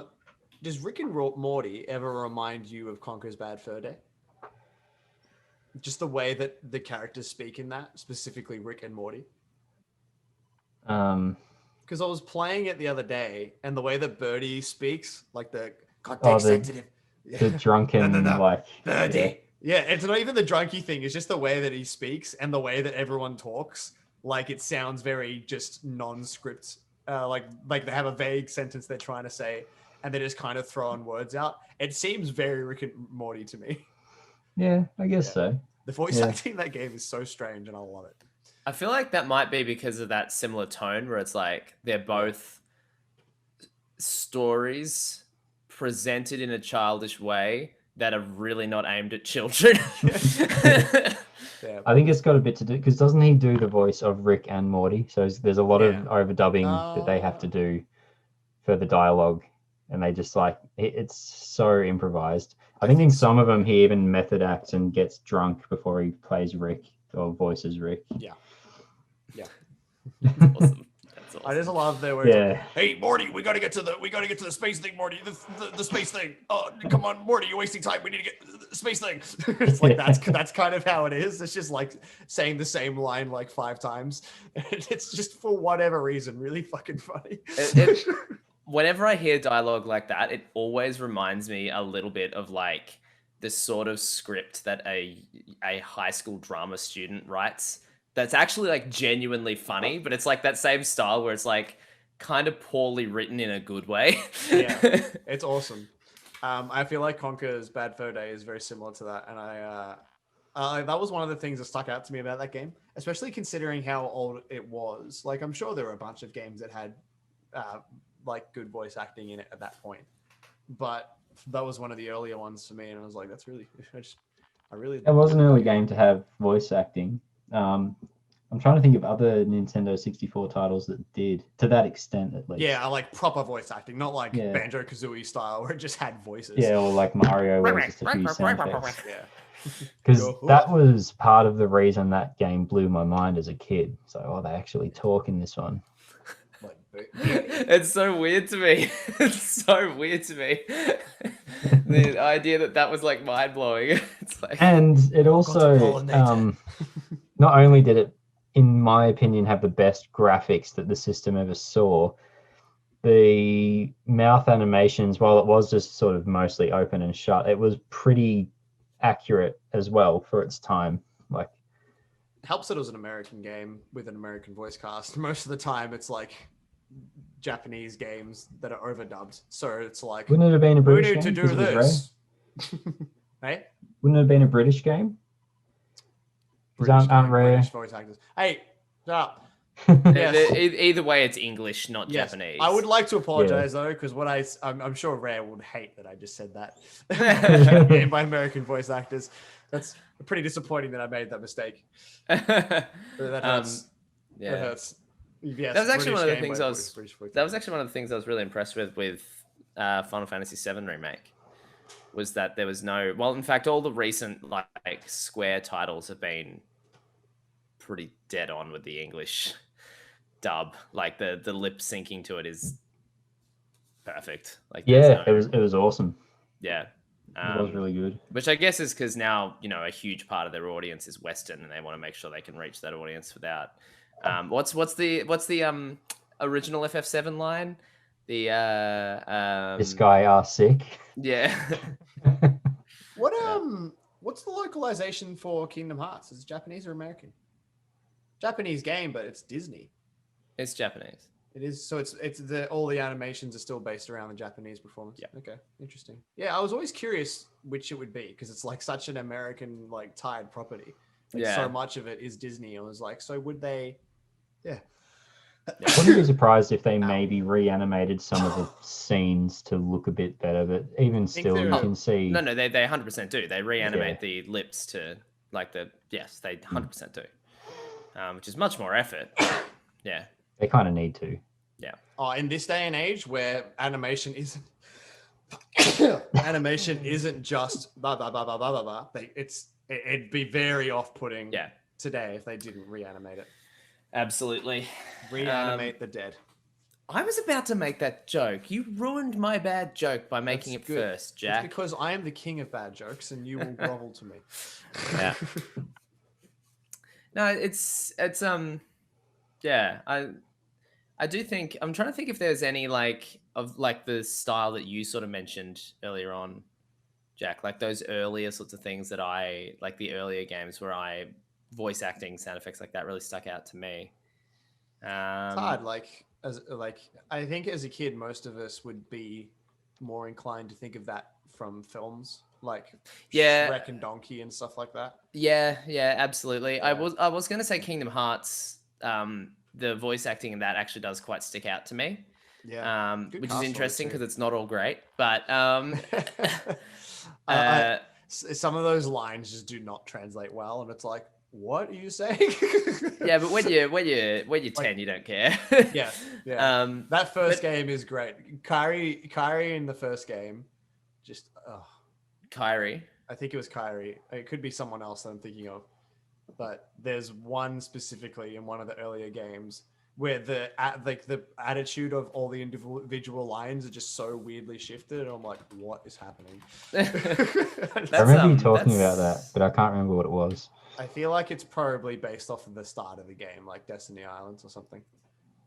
Does Rick and Morty ever remind you of Conker's Bad Fur Day? Just the way that the characters speak in that, specifically Rick and Morty. Because I was playing it the other day, and the way that Birdie speaks, like the context sensitive, the drunken like Birdie. Yeah, it's not even the drunky thing. It's just the way that he speaks and the way that everyone talks. Like it sounds very just non-script. Like they have a vague sentence they're trying to say, and they're just kind of throwing words out. It seems very Rick and Morty to me. Yeah, I guess so. The voice acting in that game is so strange, and I love it. I feel like that might be because of that similar tone where it's like they're both stories presented in a childish way that are really not aimed at children. I think it's got a bit to do because doesn't he do the voice of Rick and Morty? So there's a lot of overdubbing that they have to do for the dialogue, and they just like it's so improvised. I think in some of them he even method acts and gets drunk before he plays Rick or voices Rick. Yeah. That's awesome. I just love their words. Yeah. Hey Morty, we gotta get to the space thing, Morty. The space thing. Oh, come on, Morty, you're wasting time. We need to get the space thing. It's like that's kind of how it is. It's just like saying the same line like 5 times. It's just for whatever reason really fucking funny. Whenever I hear dialogue like that, it always reminds me a little bit of like the sort of script that a high school drama student writes. That's actually like genuinely funny, but it's like that same style where it's like kind of poorly written in a good way. Yeah, it's awesome. I feel like Conker's Bad Fur Day is very similar to that, and that was one of the things that stuck out to me about that game, especially considering how old it was. Like, I'm sure there were a bunch of games that had like good voice acting in it at that point, but that was one of the earlier ones for me, and I was like, that's really, It was an early game to have voice acting. I'm trying to think of other Nintendo 64 titles that did to that extent, at least. Yeah, I like proper voice acting, not like Banjo-Kazooie style where it just had voices. Yeah, or like Mario where it's just a few sound effects. Yeah. Because that was part of the reason that game blew my mind as a kid. So, they actually talk in this one. It's so weird to me. It's so weird to me. The idea that was like mind blowing. It's like, and it also not only did it, in my opinion, have the best graphics that the system ever saw. The mouth animations, while it was just sort of mostly open and shut, it was pretty accurate as well for its time. Like, helps that it was an American game with an American voice cast. Most of the time, it's like Japanese games that are overdubbed. So it's like, wouldn't it have been a we British need to game? do 'Cause it was rare? this. Hey, Wouldn't it have been a British game? British aren't rare. British voice actors. Hey, shut up. Yes. Either way, it's English, not Yes. Japanese. I would like to apologize though, because what I'm sure Rare would hate that I just said that. Game by American voice actors. That's pretty disappointing that I made that mistake. That hurts. Yeah. That hurts. Yes, That was actually British one of the game things by I was. British voice That was actors. actually one of the things I was really impressed with Final Fantasy VII Remake. Was that there was no. Well, in fact, all the recent like Square titles have been pretty dead on with the English dub. Like the lip syncing to it is perfect. Like Yeah, it was awesome. Yeah. It was really good. Which I guess is because now, a huge part of their audience is Western, and they want to make sure they can reach that audience without. What's the original FF7 line? This guy are sick. Yeah. What's the localization for Kingdom Hearts? Is it Japanese or American? Japanese game, but it's Disney. It's Japanese. It is, so it's all the animations are still based around the Japanese performance. Yeah. Okay, interesting. Yeah, I was always curious which it would be because it's like such an American like tied property. Like, Yeah. so much of it is Disney. I was like, so would they? Yeah. I wouldn't be surprised if they maybe reanimated some of the scenes to look a bit better, but even still, you can see. No, they 100% do. They reanimate the lips to like yes, they 100% do. Which is much more effort. Yeah. They kind of need to. Yeah. Oh, in this day and age where animation isn't just blah blah blah blah blah blah blah. It'd be very off-putting. Yeah. Today if they didn't reanimate it. Absolutely. Reanimate the dead. I was about to make that joke. You ruined my bad joke by making That's it good. first, Jack. It's because I am the king of bad jokes and you will grovel to me. Yeah. No, it's yeah. I do think I'm trying to think if there's any of the style that you sort of mentioned earlier on, Jack, like those earlier sorts of things that I like the earlier games where voice acting sound effects like that really stuck out to me. It's hard. I think as a kid, most of us would be more inclined to think of that from films, like Shrek and Donkey and stuff like that. Yeah, absolutely. Yeah. I was going to say Kingdom Hearts. The voice acting in that actually does quite stick out to me. Yeah, which is interesting because it's not all great, but some of those lines just do not translate well, and it's like, what are you saying? Yeah, but when you're 10, you don't care. Yeah. That first game is great. Kyrie in the first game, just Kyrie. I think it was Kyrie. It could be someone else that I'm thinking of, but there's one specifically in one of the earlier games where the attitude of all the individual lines are just so weirdly shifted. And I'm like, what is happening? I remember you talking about that, but I can't remember what it was. I feel like it's probably based off of the start of the game, like Destiny Islands or something.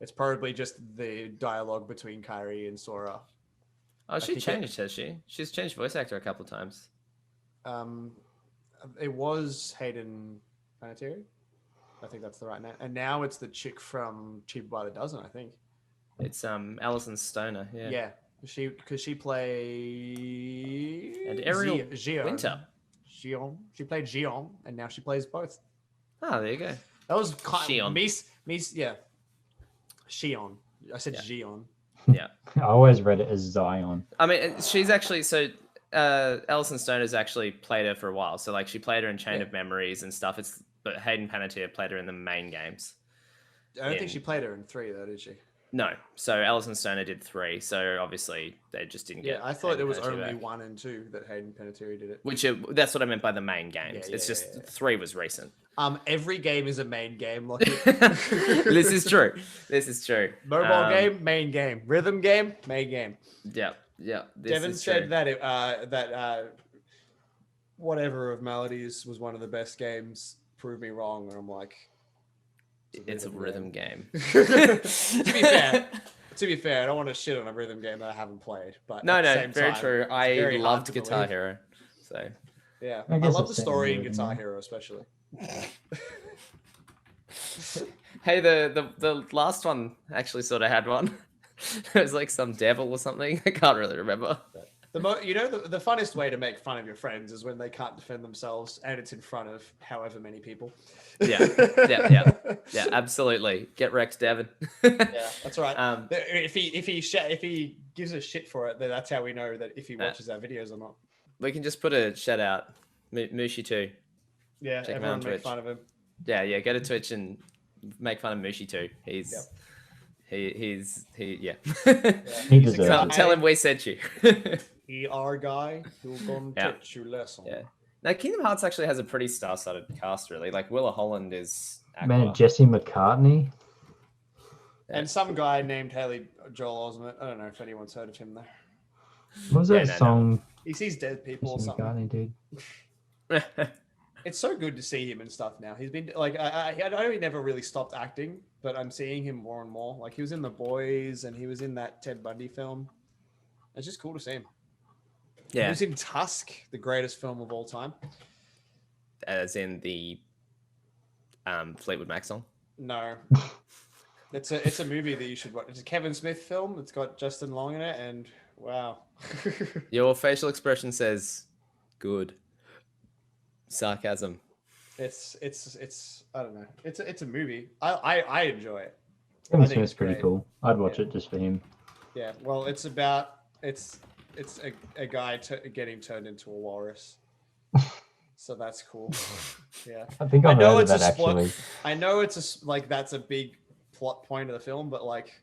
It's probably just the dialogue between Kyrie and Sora. Oh, she changed, has she? She's changed voice actor a couple of times. It was Hayden Panettiere. I think that's the right name. And now it's the chick from Cheaper by the Dozen, I think. It's Alison Stoner, yeah. Yeah. Because she played... And Ariel Winter. Gion. She played Gion, and now she plays both. Oh, there you go. That was kind of... yeah. Shion. I said Gion. Yeah. I always read it as Zion. I mean, she's actually... So, Alison Stoner's actually played her for a while. So, she played her in Chain of Memories and stuff. But Hayden Panettiere played her in the main games. I don't think she played her in 3, though, did she? No. So Alison Stoner did 3. So obviously they just didn't get. Yeah, I thought Hayden it was Panettiere only back. 1 and 2 that Hayden Panettiere did it. That's what I meant by the main games. Yeah, It's just 3 was recent. Every game is a main game. Lockie. This is true. Mobile game, main game. Rhythm game, main game. Yeah. Devin said that whatever of Melodies was one of the best games. Prove me wrong, and I'm like, it's a rhythm game. To be fair, I don't want to shit on a rhythm game that I haven't played. But no, very true. I loved Guitar Hero, so Yeah, I I guess love I've the seen story it in Guitar now. Hero, especially. Hey, the last one actually sort of had one. It was like some devil or something. I can't really remember. The funnest way to make fun of your friends is when they can't defend themselves, and it's in front of however many people. Yeah, absolutely. Get wrecked, Devin. Yeah, that's right. If he gives a shit for it, then that's how we know that if he watches our videos or not. We can just put a shout out, Mushi too. Yeah, Check him out everyone on make Twitch. fun of him. Yeah, go to Twitch and make fun of Mushi too. He's Yeah. He deserves it. Tell him we sent you. He our guy who gonna teach you lesson. Yeah. Now Kingdom Hearts actually has a pretty star-studded cast, really. Like Willa Holland is Aqua. Man, Jesse McCartney. And some guy named Haley Joel Osment. I don't know if anyone's heard of him though. What was that song? He sees dead people Jesse or something. McCartney, dude. It's so good to see him and stuff now. He's been like, I know he never really stopped acting, but I'm seeing him more and more. Like he was in The Boys and he was in that Ted Bundy film. It's just cool to see him. Yeah. He was in Tusk, the greatest film of all time. As in the Fleetwood Mac song? No. It's a movie that you should watch. It's a Kevin Smith film. It's got Justin Long in it, and wow. Your facial expression says good. Sarcasm. It's I don't know. It's a movie. I enjoy it. Kevin Smith's pretty cool. I'd watch it just for him. Yeah. Well, it's about it's a guy getting turned into a walrus. So that's cool. Yeah. I think I've heard of that actually. I know it's that's a big plot point of the film, but like,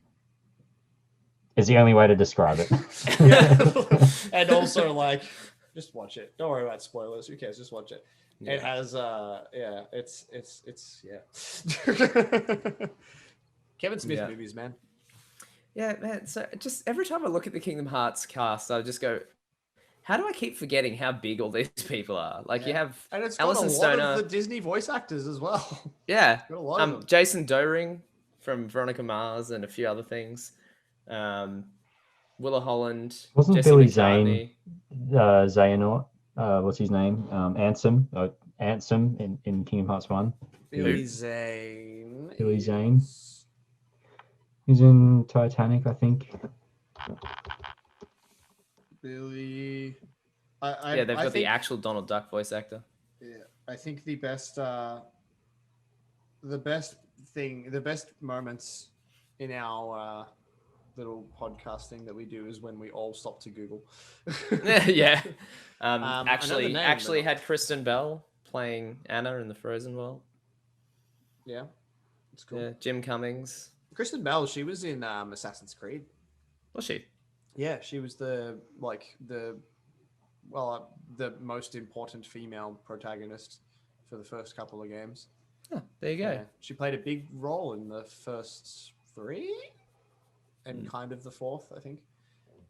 is the only way to describe it. Yeah. And also like, just watch it. Don't worry about spoilers. Who cares? Just watch it. Yeah. It has it's Kevin Smith movies, man. Yeah, man. So just every time I look at the Kingdom Hearts cast, I just go, how do I keep forgetting how big all these people are? Like you have and it's got Alison a lot Stoner, of the Disney voice actors as well. Yeah. Got a lot of them. Jason Dohring from Veronica Mars and a few other things. Willa Holland. Wasn't Jesse Billy McCartney. Zane Xehanort? What's his name? Ansem in Kingdom Hearts 1. Billy Zane. Billy Zane. He's in Titanic, I think. Billy. They've got the actual Donald Duck voice actor. Yeah, I think the best moments in our little podcasting that we do is when we all stop to Google. Yeah. Actually had Kristen Bell playing Anna in the Frozen world. Yeah, it's cool. Yeah, Jim Cummings. Kristen Bell, she was in Assassin's Creed. Was she? Yeah, she was the most important female protagonist for the first couple of games. Oh, there you go. Yeah, she played a big role in the first 3 and kind of the 4th, I think.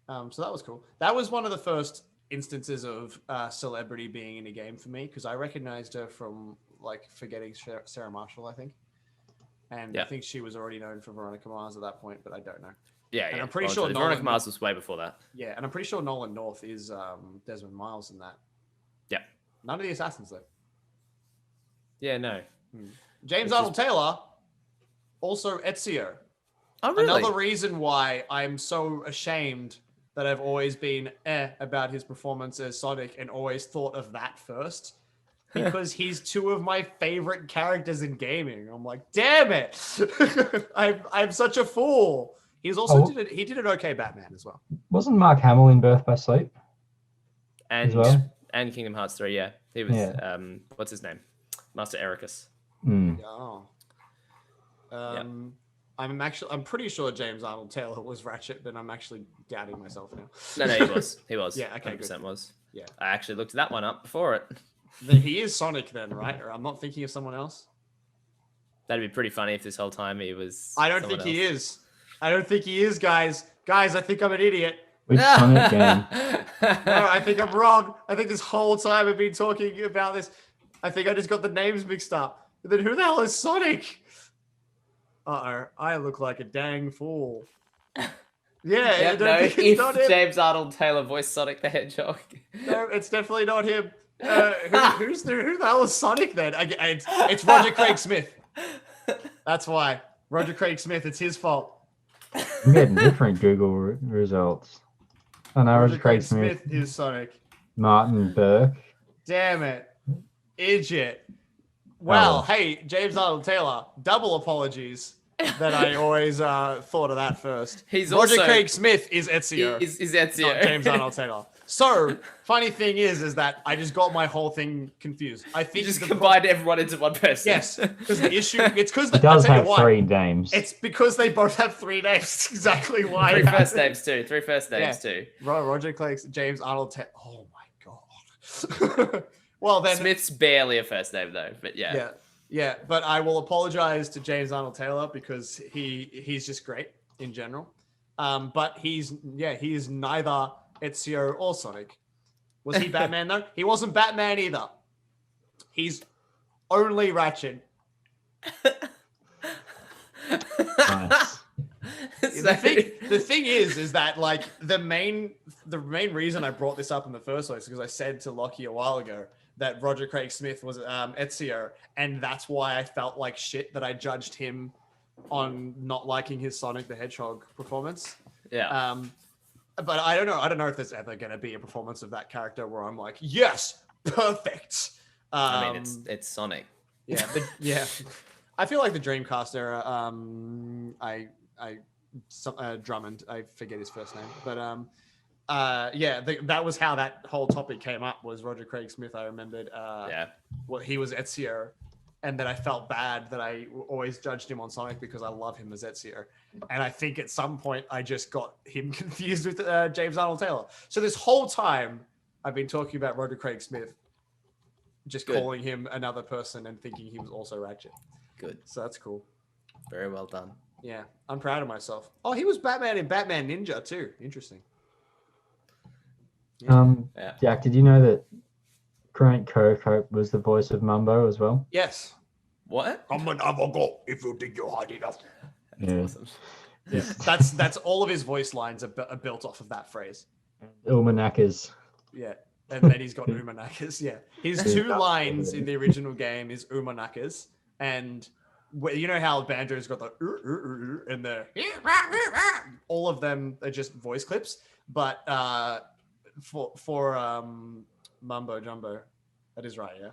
So that was cool. That was one of the first instances of celebrity being in a game for me because I recognized her from Forgetting Sarah Marshall, I think. And I think she was already known for Veronica Mars at that point, but I don't know. Yeah, and I'm pretty sure Veronica Mars was way before that. Yeah, and I'm pretty sure Nolan North is Desmond Miles in that. Yeah. None of the assassins though. Yeah, no. James Arnold Taylor, also Ezio. Oh, really? Another reason why I'm so ashamed that I've always been about his performance as Sonic and always thought of that first. Because he's 2 of my favorite characters in gaming. I'm like, damn it! I'm such a fool. He's also he did an okay Batman as well. Wasn't Mark Hamill in Birth by Sleep? And as well? And Kingdom Hearts 3, yeah. He was what's his name? Master Ericus. Oh. I'm pretty sure James Arnold Taylor was Ratchet, but I'm actually doubting myself now. No, he was. He was. Yeah, okay, 100% was. Yeah. I actually looked that one up before it. Then he is Sonic then, right? Or I'm not thinking of someone else? That'd be pretty funny if this whole time he was I don't think he is. I don't think he is, guys. Guys, I think I'm an idiot. Which Sonic game? No, I think I'm wrong. I think this whole time I've been talking about this. I think I just got the names mixed up. And then who the hell is Sonic? Uh-oh, I look like a dang fool. Yeah, if James Arnold Taylor voiced Sonic the Hedgehog. No, it's definitely not him. Who the hell is Sonic then? It's Roger Craig Smith. That's why. Roger Craig Smith, it's his fault. I'm getting different Google results. Oh no, Roger Craig Smith is Sonic. Martin Burke. Damn it. Idiot. Well, hey, James Arnold Taylor, double apologies that I always thought of that first. Roger Craig Smith is Ezio. Is Ezio. Not James Arnold Taylor. So, funny thing is that I just got my whole thing confused. I think you just combined everyone into one person. Yes, because the issue, it's because it does have three names. It's because they both have three names. That's exactly why. Three first names too. Roger Craig, James Arnold Taylor. Oh my god. Well then, Smith's barely a first name though, but yeah. Yeah. But I will apologize to James Arnold Taylor because he's just great in general. But he is neither Ezio or Sonic. Was he Batman though? He wasn't Batman either. He's only Ratchet. Nice. The thing is that like the main reason I brought this up in the first place is because I said to Lockie a while ago that Roger Craig Smith was Ezio, and that's why I felt like shit that I judged him on not liking his Sonic the Hedgehog performance. Yeah. But I don't know if there's ever going to be a performance of that character where I'm like, yes, perfect. I mean, it's Sonic. Yeah. I feel like the Dreamcast era. Drummond. I forget his first name, but that was how that whole topic came up. Was Roger Craig Smith? I remembered. Well, he was Ezio, and then I felt bad that I always judged him on Sonic because I love him as Ezio. And I think at some point I just got him confused with James Arnold Taylor. So this whole time I've been talking about Roger Craig Smith, just calling him another person and thinking he was also Ratchet. Good. So that's cool. Very well done. Yeah, I'm proud of myself. Oh, he was Batman in Batman Ninja too. Interesting. Yeah. Jack, did you know that Grant Kirkhope was the voice of Mumbo as well? Yes. What? I'm an avocat if you think you're hard enough. That's awesome. Yeah, that's all of his voice lines are built off of that phrase. Ulmanakas. Yeah, and then he's got Umanakas. Yeah, his two lines in the original game is Umanakas, and you know how Banjo's got the and the all of them are just voice clips, but for Mumbo Jumbo, that is right. Yeah,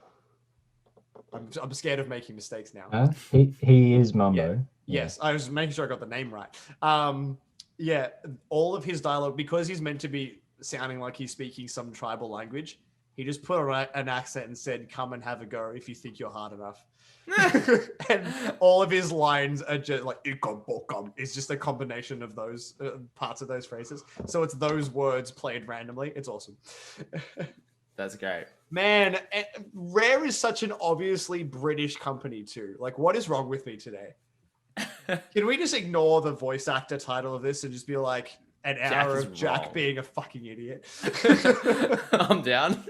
I'm scared of making mistakes now. He is Mumbo. Yeah. Yes, I was making sure I got the name right. Yeah, all of his dialogue, because he's meant to be sounding like he's speaking some tribal language, he just put an accent and said, "Come and have a go if you think you're hard enough." And all of his lines are just like it's just a combination of those parts of those phrases. So it's those words played randomly. It's awesome. That's great. Man, Rare is such an obviously British company too. Like, what is wrong with me today? Can we just ignore the voice actor title of this and just be like an hour of Jack being a fucking idiot? I'm down.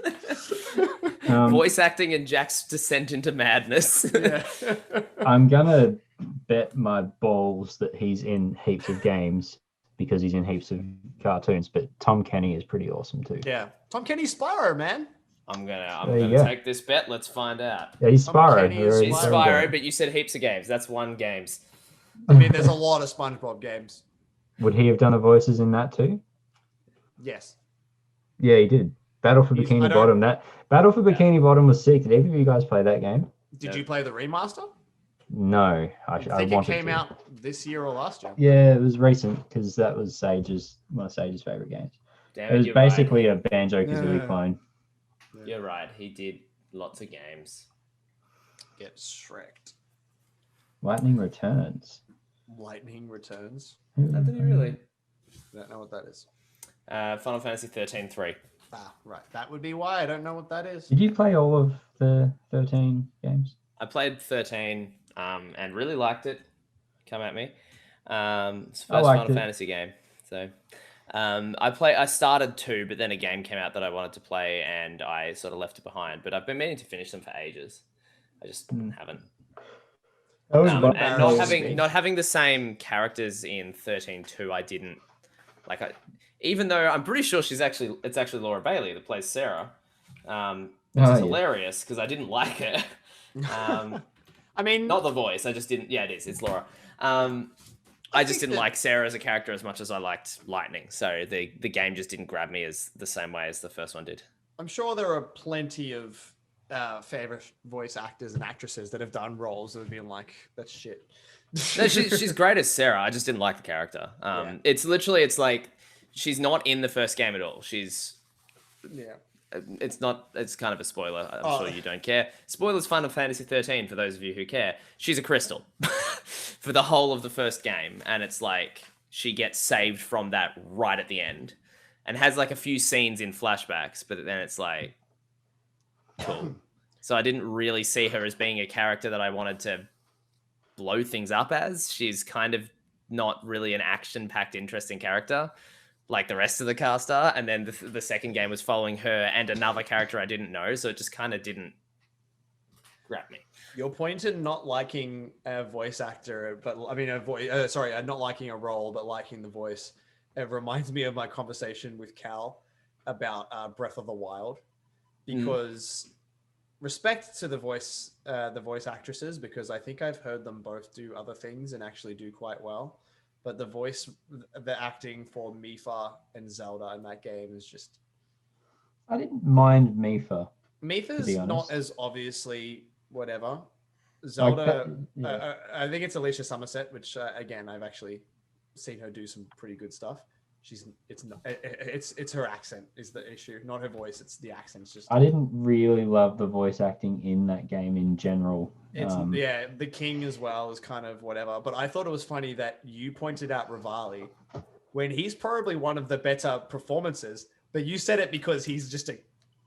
Voice acting and Jack's descent into madness. I'm gonna bet my balls that he's in heaps of games because he's in heaps of cartoons, but Tom Kenny is pretty awesome too. Yeah, Tom Kenny's Spyro, man. I'm gonna take this bet. Let's find out. Yeah, he's Spyro. He's Spyro, but you said heaps of games. That's one games. I mean, there's a lot of SpongeBob games. Would he have done the voices in that too? Yes. Yeah, he did. Battle for Bikini Bottom. That Battle for Bikini Bottom was sick. Did either of you guys play that game? Did you play the remaster? No, I think it came out this year or last year. Yeah, it was recent because that was one of Sage's favorite games. Damn it was basically a Banjo-Kazooie clone. You're right. He did lots of games. Get Shrek'd. Lightning Returns. Lightning Returns. Did he really? I don't know what that is. Final Fantasy 13-3. Ah, right. That would be why I don't know what that is. Did you play all of the 13 games? I played 13 and really liked it. Come at me. It's the first Final Fantasy game. So I started 2, but then a game came out that I wanted to play and I sort of left it behind. But I've been meaning to finish them for ages. I just haven't. And not having the same characters in 13-2, I didn't like. Even though I'm pretty sure it's actually Laura Bailey that plays Sarah. which is hilarious because I didn't like it. I mean, not the voice. I just didn't. Yeah, it is. It's Laura. I just didn't like Sarah as a character as much as I liked Lightning. So the game just didn't grab me as the same way as the first one did. I'm sure there are plenty of favorite voice actors and actresses that have done roles that have been like, that's shit. No, she's great as Sarah. I just didn't like the character. It's like she's not in the first game at all. She's It's kind of a spoiler. I'm sure you don't care. Spoilers Final Fantasy 13 for those of you who care. She's a crystal for the whole of the first game. And it's like she gets saved from that right at the end and has like a few scenes in flashbacks, but then it's like, cool. So I didn't really see her as being a character that I wanted to blow things up as. She's kind of not really an action-packed, interesting character like the rest of the cast are. And then the second game was following her and another character I didn't know, so it just kind of didn't grab me. Your point in not liking a voice actor, but I mean not liking a role, but liking the voice, it reminds me of my conversation with Cal about Breath of the Wild, because respect to the voice actresses, because I think I've heard them both do other things and actually do quite well. But the acting for Mipha and Zelda in that game is just... I didn't mind Mipha. Mipha's not as obviously whatever. Zelda, I think it's Alicia Somerset, which again, I've actually seen her do some pretty good stuff. It's her accent is the issue, not her voice. It's the accent. I didn't really love the voice acting in that game in general. The king as well is kind of whatever. But I thought it was funny that you pointed out Rivali when he's probably one of the better performances, but you said it because he's just a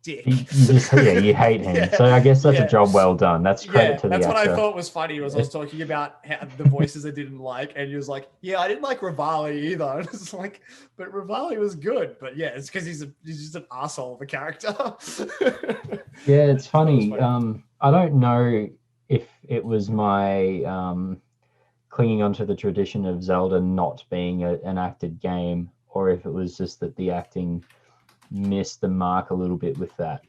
dick. You hate him. Yeah. So I guess that's a job well done. That's credit to the actor. That's what I thought was funny was I was talking about the voices I didn't like, and he was like, "Yeah, I didn't like Rivali either." And it's like, but Rivali was good. But yeah, it's because he's just an asshole of a character. Yeah, it's funny. I don't know if it was my clinging onto the tradition of Zelda not being an acted game, or if it was just that the acting missed the mark a little bit with that.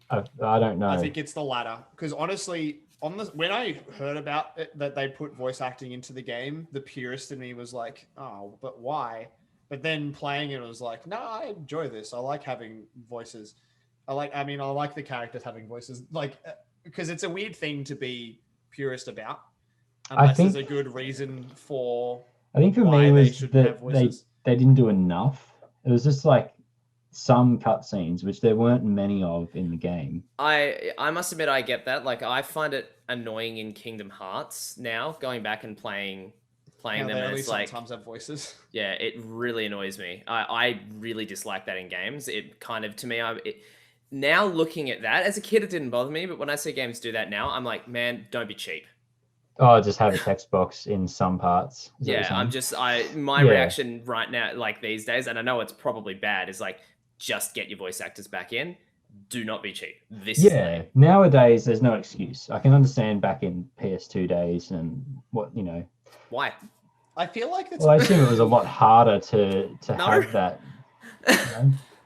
I don't know. I think it's the latter, because honestly, when I heard about it, that they put voice acting into the game, the purist in me was like, oh, but why? But then playing it was like, no, I enjoy this. I like having voices. I like the characters having voices, like, because it's a weird thing to be purist about, unless there's a good reason for. I think for me was that they didn't do enough. It was just like some cutscenes, which there weren't many of in the game. I must admit, I get that. Like, I find it annoying in Kingdom Hearts now, going back and playing them. They and only it's like sometimes have voices. Yeah, it really annoys me. I really dislike that in games. It kind of, to me, now looking at that, as a kid, it didn't bother me, but when I see games do that now, I'm like, man, don't be cheap. Oh, just have a text box in some parts. My reaction right now, like these days, and I know it's probably bad, is like, just get your voice actors back in. Do not be cheap. Nowadays, there's no excuse. I can understand back in PS2 days and Why? I feel like I assume it was a lot harder to have that.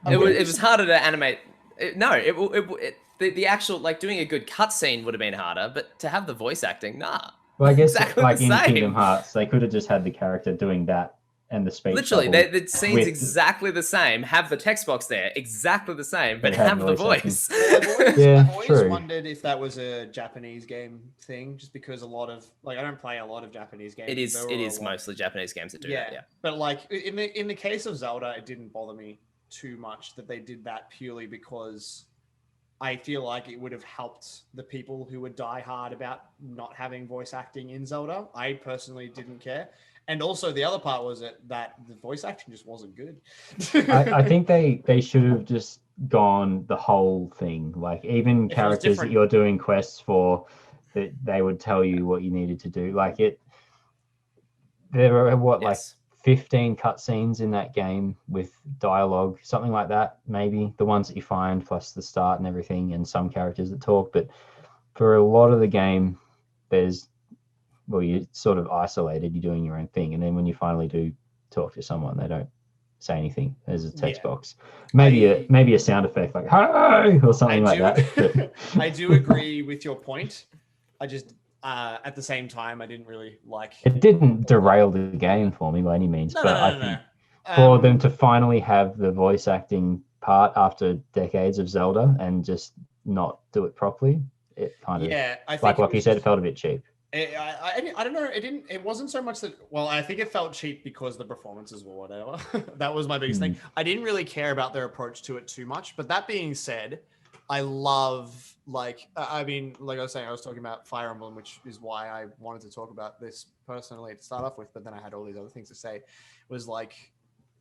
It was harder to animate. The actual, like, doing a good cutscene would have been harder, but to have the voice acting, nah. Well, I guess exactly like in Kingdom Hearts, they could have just had the character doing that and the speech. Literally, the scene's exactly the same. Have the text box there, exactly the same, but have the voice. I've always wondered if that was a Japanese game thing, just because a lot of, like, I don't play a lot of Japanese games. It is mostly Japanese games that do that. Yeah, but like in the case of Zelda, it didn't bother me too much that they did that, purely because I feel like it would have helped the people who would die hard about not having voice acting in Zelda. I personally didn't care. And also the other part was that the voice acting just wasn't good. I think they should have just gone the whole thing. Like, even characters that you're doing quests for, that they would tell you what you needed to do. Like, there are 15 cutscenes in that game with dialogue, something like that, maybe. The ones that you find, plus the start and everything, and some characters that talk. But for a lot of the game, you're sort of isolated, you're doing your own thing. And then when you finally do talk to someone, they don't say anything as a text box. Maybe a sound effect like "Hey!" or something like that. I do agree with your point. I just at the same time I didn't really like. It didn't derail the game for me by any means, but I think for them to finally have the voice acting part after decades of Zelda and just not do it properly, it kind of I think like you said, it felt a bit cheap. I don't know. It wasn't so much that. Well, I think it felt cheap because the performances were whatever. That was my biggest thing. I didn't really care about their approach to it too much. But that being said, I love like I was saying, I was talking about Fire Emblem, which is why I wanted to talk about this personally to start off with. But then I had all these other things to say. Was like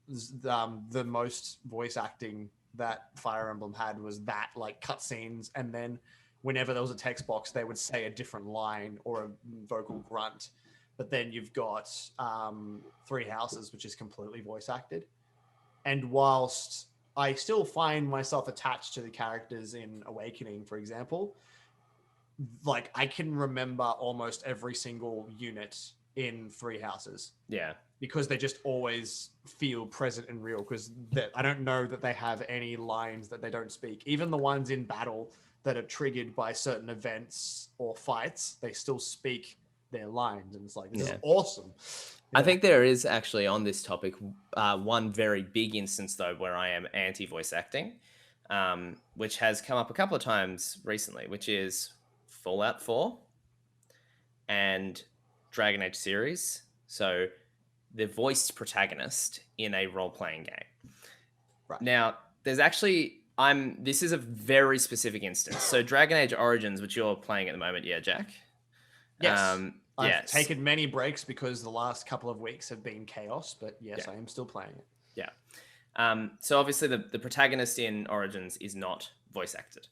the most voice acting that Fire Emblem had was that like cutscenes, and then whenever there was a text box, they would say a different line or a vocal grunt. But then you've got Three Houses, which is completely voice acted. And whilst I still find myself attached to the characters in Awakening, for example, like I can remember almost every single unit in Three Houses. Yeah. Because they just always feel present and real. Because I don't know that they have any lines that they don't speak. Even the ones in battle that are triggered by certain events or fights, they still speak their lines. And it's like, this is awesome. Yeah. I think there is actually on this topic one very big instance, though, where I am anti-voice acting, which has come up a couple of times recently, which is Fallout 4 and Dragon Age series. So the voiced protagonist in a role-playing game. Right. Now, there's actually... this is a very specific instance. So Dragon Age Origins, which you're playing at the moment, Jack? Yes. I've taken many breaks because the last couple of weeks have been chaos, but yes, I am still playing it. Yeah. So obviously the protagonist in Origins is not voice acted.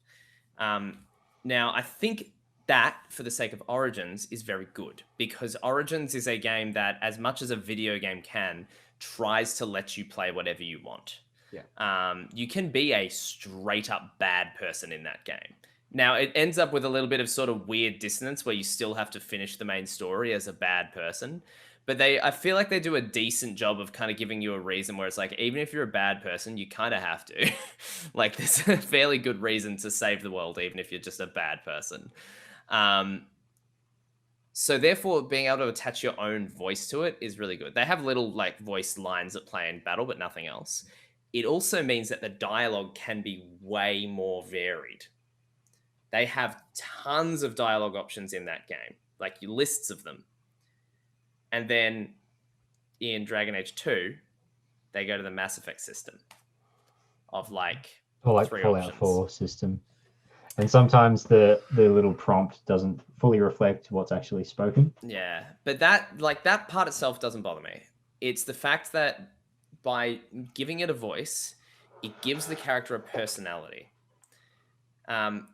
Now, I think that, for the sake of Origins, is very good because Origins is a game that, as much as a video game can, tries to let you play whatever you want. Yeah. You can be a straight up bad person in that game. Now, it ends up with a little bit of sort of weird dissonance where you still have to finish the main story as a bad person. But I feel like they do a decent job of kind of giving you a reason where it's like, even if you're a bad person, you kind of have to. Like, there's a fairly good reason to save the world, even if you're just a bad person. So therefore, being able to attach your own voice to it is really good. They have little like voice lines that play in battle, but nothing else. It also means that the dialogue can be way more varied. They have tons of dialogue options in that game, like lists of them. And then in Dragon Age 2, they go to the Mass Effect system of like Fallout 4 system. And sometimes the little prompt doesn't fully reflect what's actually spoken. Yeah, but that part itself doesn't bother me. It's the fact that by giving it a voice, it gives the character a personality.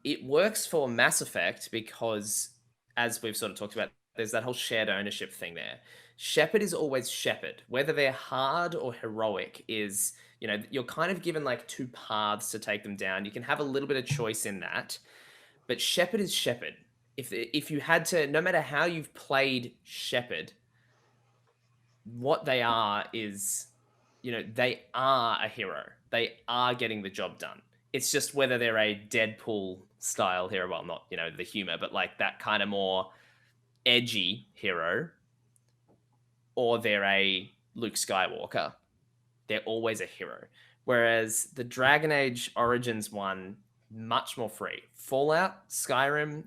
It works for Mass Effect because, as we've sort of talked about, there's that whole shared ownership thing there. Shepard is always Shepard. Whether they're hard or heroic is, you're kind of given like two paths to take them down. You can have a little bit of choice in that, but Shepard is Shepard. If you had to, no matter how you've played Shepard, what they are is, they are a hero. They are getting the job done. It's just whether they're a Deadpool style hero, well, not, the humor, but like that kind of more edgy hero, or they're a Luke Skywalker. They're always a hero. Whereas the Dragon Age Origins one, much more free. Fallout, Skyrim,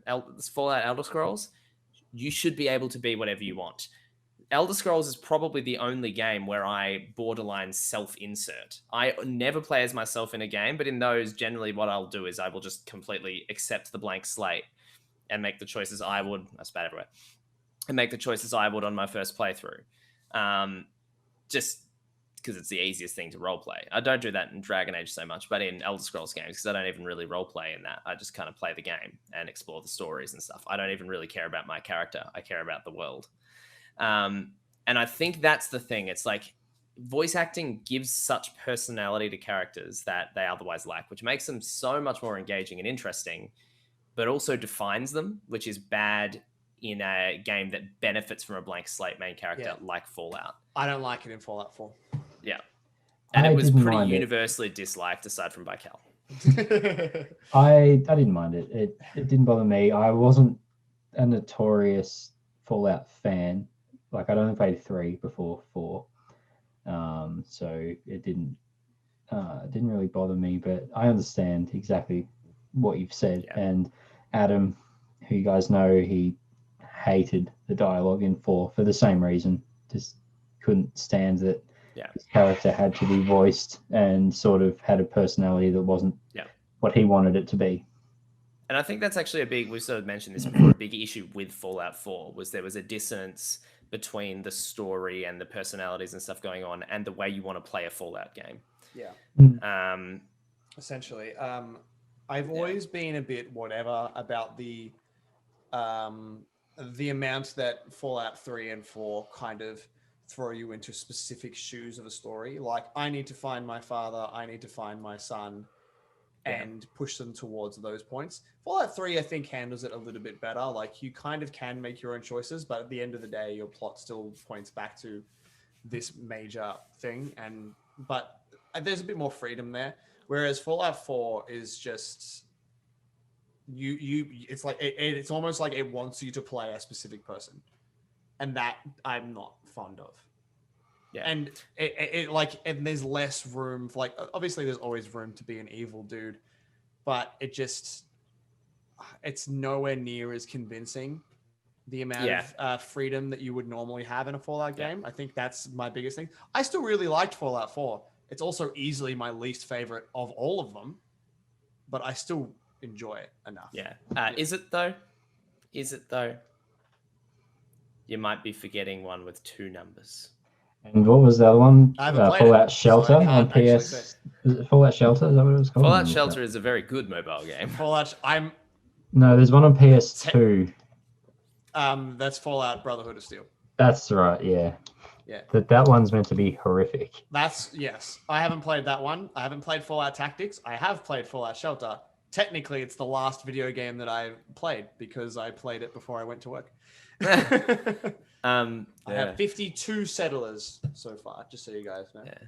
Fallout Elder Scrolls, you should be able to be whatever you want. Elder Scrolls is probably the only game where I borderline self-insert. I never play as myself in a game, but in those, generally what I'll do is I will just completely accept the blank slate and make the choices I would. I spat everywhere. And make the choices I would on my first playthrough. Just because it's the easiest thing to roleplay. I don't do that in Dragon Age so much, but in Elder Scrolls games, because I don't even really roleplay in that. I just kind of play the game and explore the stories and stuff. I don't even really care about my character. I care about the world. And I think that's the thing. It's like voice acting gives such personality to characters that they otherwise lack, which makes them so much more engaging and interesting, but also defines them, which is bad in a game that benefits from a blank slate main character like Fallout. I don't like it in Fallout 4. Yeah. And it was pretty universally disliked, aside from by Cal. I didn't mind it. It didn't bother me. I wasn't a notorious Fallout fan. Like, I'd only played 3 before 4, so it didn't really bother me. But I understand exactly what you've said. Yeah. And Adam, who you guys know, he hated the dialogue in 4 for the same reason. Just couldn't stand that his character had to be voiced and sort of had a personality that wasn't what he wanted it to be. And I think that's actually we sort of mentioned this before, a big issue with Fallout 4 was there was a dissonance between the story and the personalities and stuff going on and the way you want to play a Fallout game. Yeah. Essentially. I've always been a bit whatever about the amount that Fallout 3 and 4 kind of throw you into specific shoes of a story. Like, I need to find my father, I need to find my son, and push them towards those points. Fallout 3, I think, handles it a little bit better. Like, you kind of can make your own choices, but at the end of the day, your plot still points back to this major thing. But there's a bit more freedom there. Whereas Fallout 4 is just it's like it's almost like it wants you to play a specific person, and that I'm not fond of. Yeah, and and there's less room for, like, obviously there's always room to be an evil dude, but it's nowhere near as convincing the amount of freedom that you would normally have in a Fallout game. I think that's my biggest thing. I still really liked Fallout 4. It's also easily my least favorite of all of them, but I still enjoy it enough. Yeah. Is it though? You might be forgetting one with 2 numbers. And what was the other one? Fallout Shelter on PS. Is it Fallout Shelter? Is that what it was called? Fallout Shelter is a very good mobile game. No, there's one on PS2. That's Fallout Brotherhood of Steel. That's right. Yeah. Yeah. That one's meant to be horrific. Yes. I haven't played that one. I haven't played Fallout Tactics. I have played Fallout Shelter. Technically, it's the last video game that I played because I played it before I went to work. I have 52 settlers so far, just so you guys know. Yeah.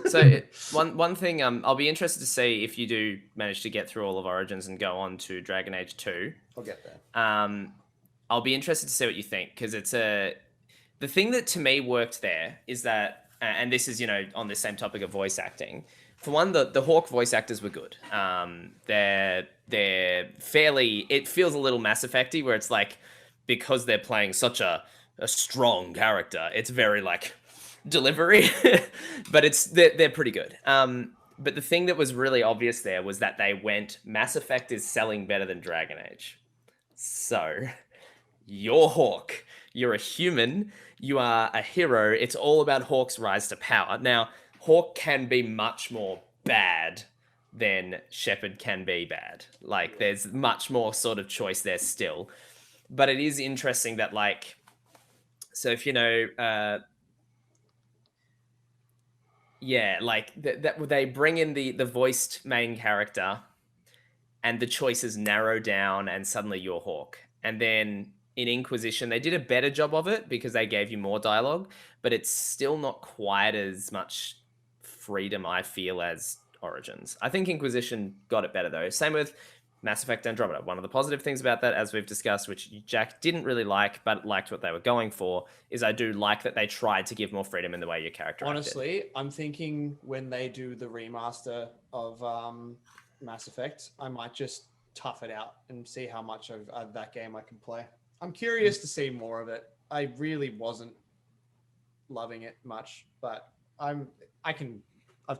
So one thing, I'll be interested to see if you do manage to get through all of Origins and go on to Dragon Age 2. I'll get there. I'll be interested to see what you think, because the thing that to me worked there is that, and this is, on the same topic of voice acting. For one, the Hawk voice actors were good. They're fairly. It feels a little Mass Effect-y, where it's like, because they're playing such a strong character, it's very like delivery, but they're pretty good. But the thing that was really obvious there was that they went, Mass Effect is selling better than Dragon Age. So you're Hawk. You're a human. You are a hero. It's all about Hawk's rise to power. Now, Hawk can be much more bad than Shepard can be bad. Like, there's much more sort of choice there still. But it is interesting that, like, so if that they bring in the voiced main character and the choices narrow down and suddenly you're Hawk. And then in Inquisition, they did a better job of it because they gave you more dialogue, but it's still not quite as much freedom, I feel, as Origins. I think Inquisition got it better, though. Same with Mass Effect Andromeda. One of the positive things about that, as we've discussed, which Jack didn't really like, but liked what they were going for, is I do like that they tried to give more freedom in the way your character Honestly, acted. I'm thinking when they do the remaster of Mass Effect, I might just tough it out and see how much of that game I can play. I'm curious to see more of it. I really wasn't loving it much, but I've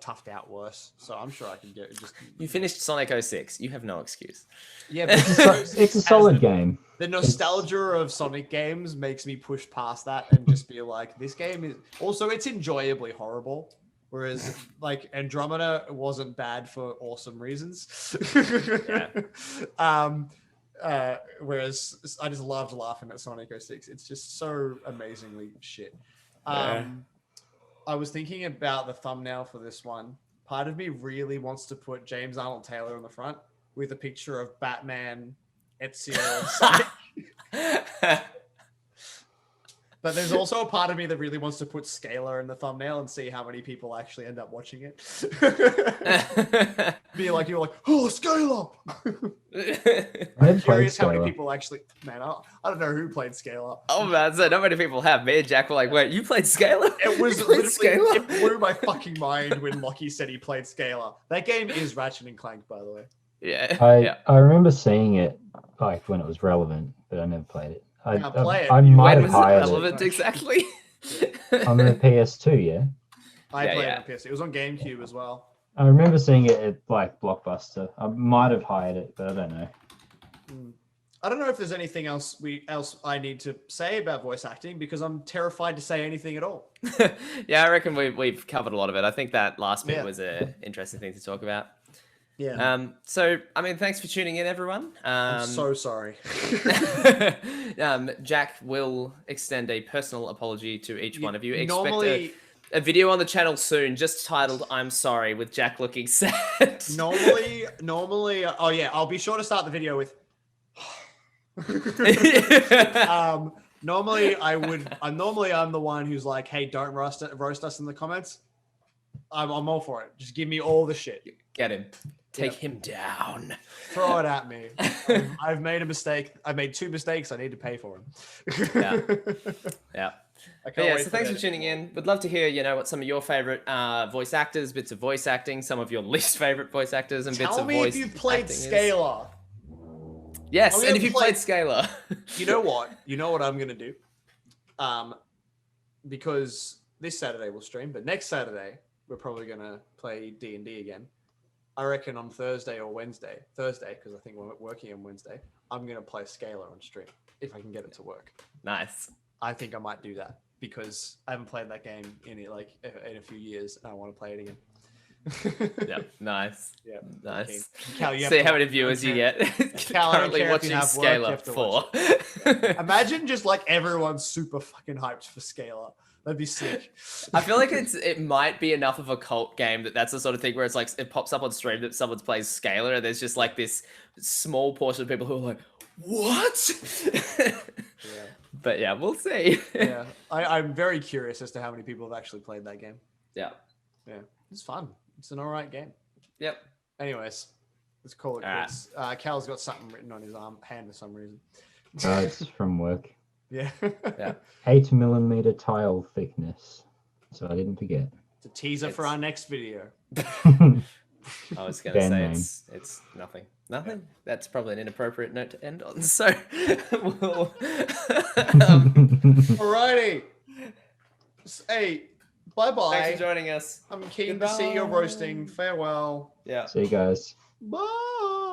toughed out worse, so I'm sure I can get it. You finished Sonic 06. You have no excuse. Yeah, but it's a solid game. The nostalgia of Sonic games makes me push past that and just be like, this game is also, it's enjoyably horrible. Whereas, like, Andromeda wasn't bad for awesome reasons. Whereas I just loved laughing at Sonic 06. It's just so amazingly shit. I was thinking about the thumbnail for this one. Part of me really wants to put James Arnold Taylor on the front with a picture of Batman, Ezio, and Sonic. But there's also a part of me that really wants to put Scalar in the thumbnail and see how many people actually end up watching it. You're like, oh, Scalar! I'm curious how many people actually. Man, I don't know who played Scalar. Oh man, so not many people have. Me and Jack were like, "Wait, you played Scalar?" It was literally it blew my fucking mind when Lockie said he played Scalar. That game is Ratchet and Clank, by the way. Yeah, I remember seeing it like when it was relevant, but I never played it. I When might have was it hired relevant exactly? on the PS2, yeah. I played it on PS2. It was on GameCube as well. I remember seeing it at like Blockbuster. I might have hired it, but I don't know. I don't know if there's anything else I need to say about voice acting because I'm terrified to say anything at all. Yeah, I reckon we've covered a lot of it. I think that last bit was an interesting thing to talk about. Yeah. So, I mean, thanks for tuning in, everyone. I'm so sorry. Jack will extend a personal apology to each one of you. Normally, a video on the channel soon, just titled "I'm sorry" with Jack looking sad. Normally, oh yeah, I'll be sure to start the video with. Normally I'm the one who's like, hey, don't roast us in the comments. I'm all for it. Just give me all the shit. Get him. Take him down. Throw it at me. I've made a mistake. I made 2 mistakes. I need to pay for them. Yeah. So thanks for tuning in. We'd love to hear, what some of your favorite voice actors, bits of voice acting, some of your least favorite voice actors, and bits of voice acting. Tell me if you've played Scalar. Yes, and if you played Scalar. You know what? You know what I'm gonna do? Because this Saturday we'll stream, but next Saturday we're probably gonna play D&D again. I reckon on Thursday or Wednesday. Thursday, because I think we're working on Wednesday. I'm gonna play Scalar on stream if I can get it to work. Nice. I think I might do that because I haven't played that game in a few years, and I want to play it again. Nice. Yeah, nice. Cal, see how many viewers you get. Cal, currently watching Scalar 4. Imagine just like everyone's super fucking hyped for Scalar. That'd be sick. I feel like it might be enough of a cult game that's the sort of thing where it's like it pops up on stream that someone plays Scalar and there's just like this small portion of people who are like, what? Yeah. But yeah, we'll see. Yeah, I'm very curious as to how many people have actually played that game. Yeah. It's fun. It's an alright game. Yep. Anyways, let's call it quits. Cal's got something written on his hand for some reason. It's from work. Yeah. 8mm tile thickness. So I didn't forget. It's a teaser for our next video. I was going to say it's nothing. Nothing? That's probably an inappropriate note to end on. So, we'll... Alrighty. Hey, bye-bye. Thanks for joining us. I'm keen to see your roasting. Farewell. Yeah. See you guys. Bye.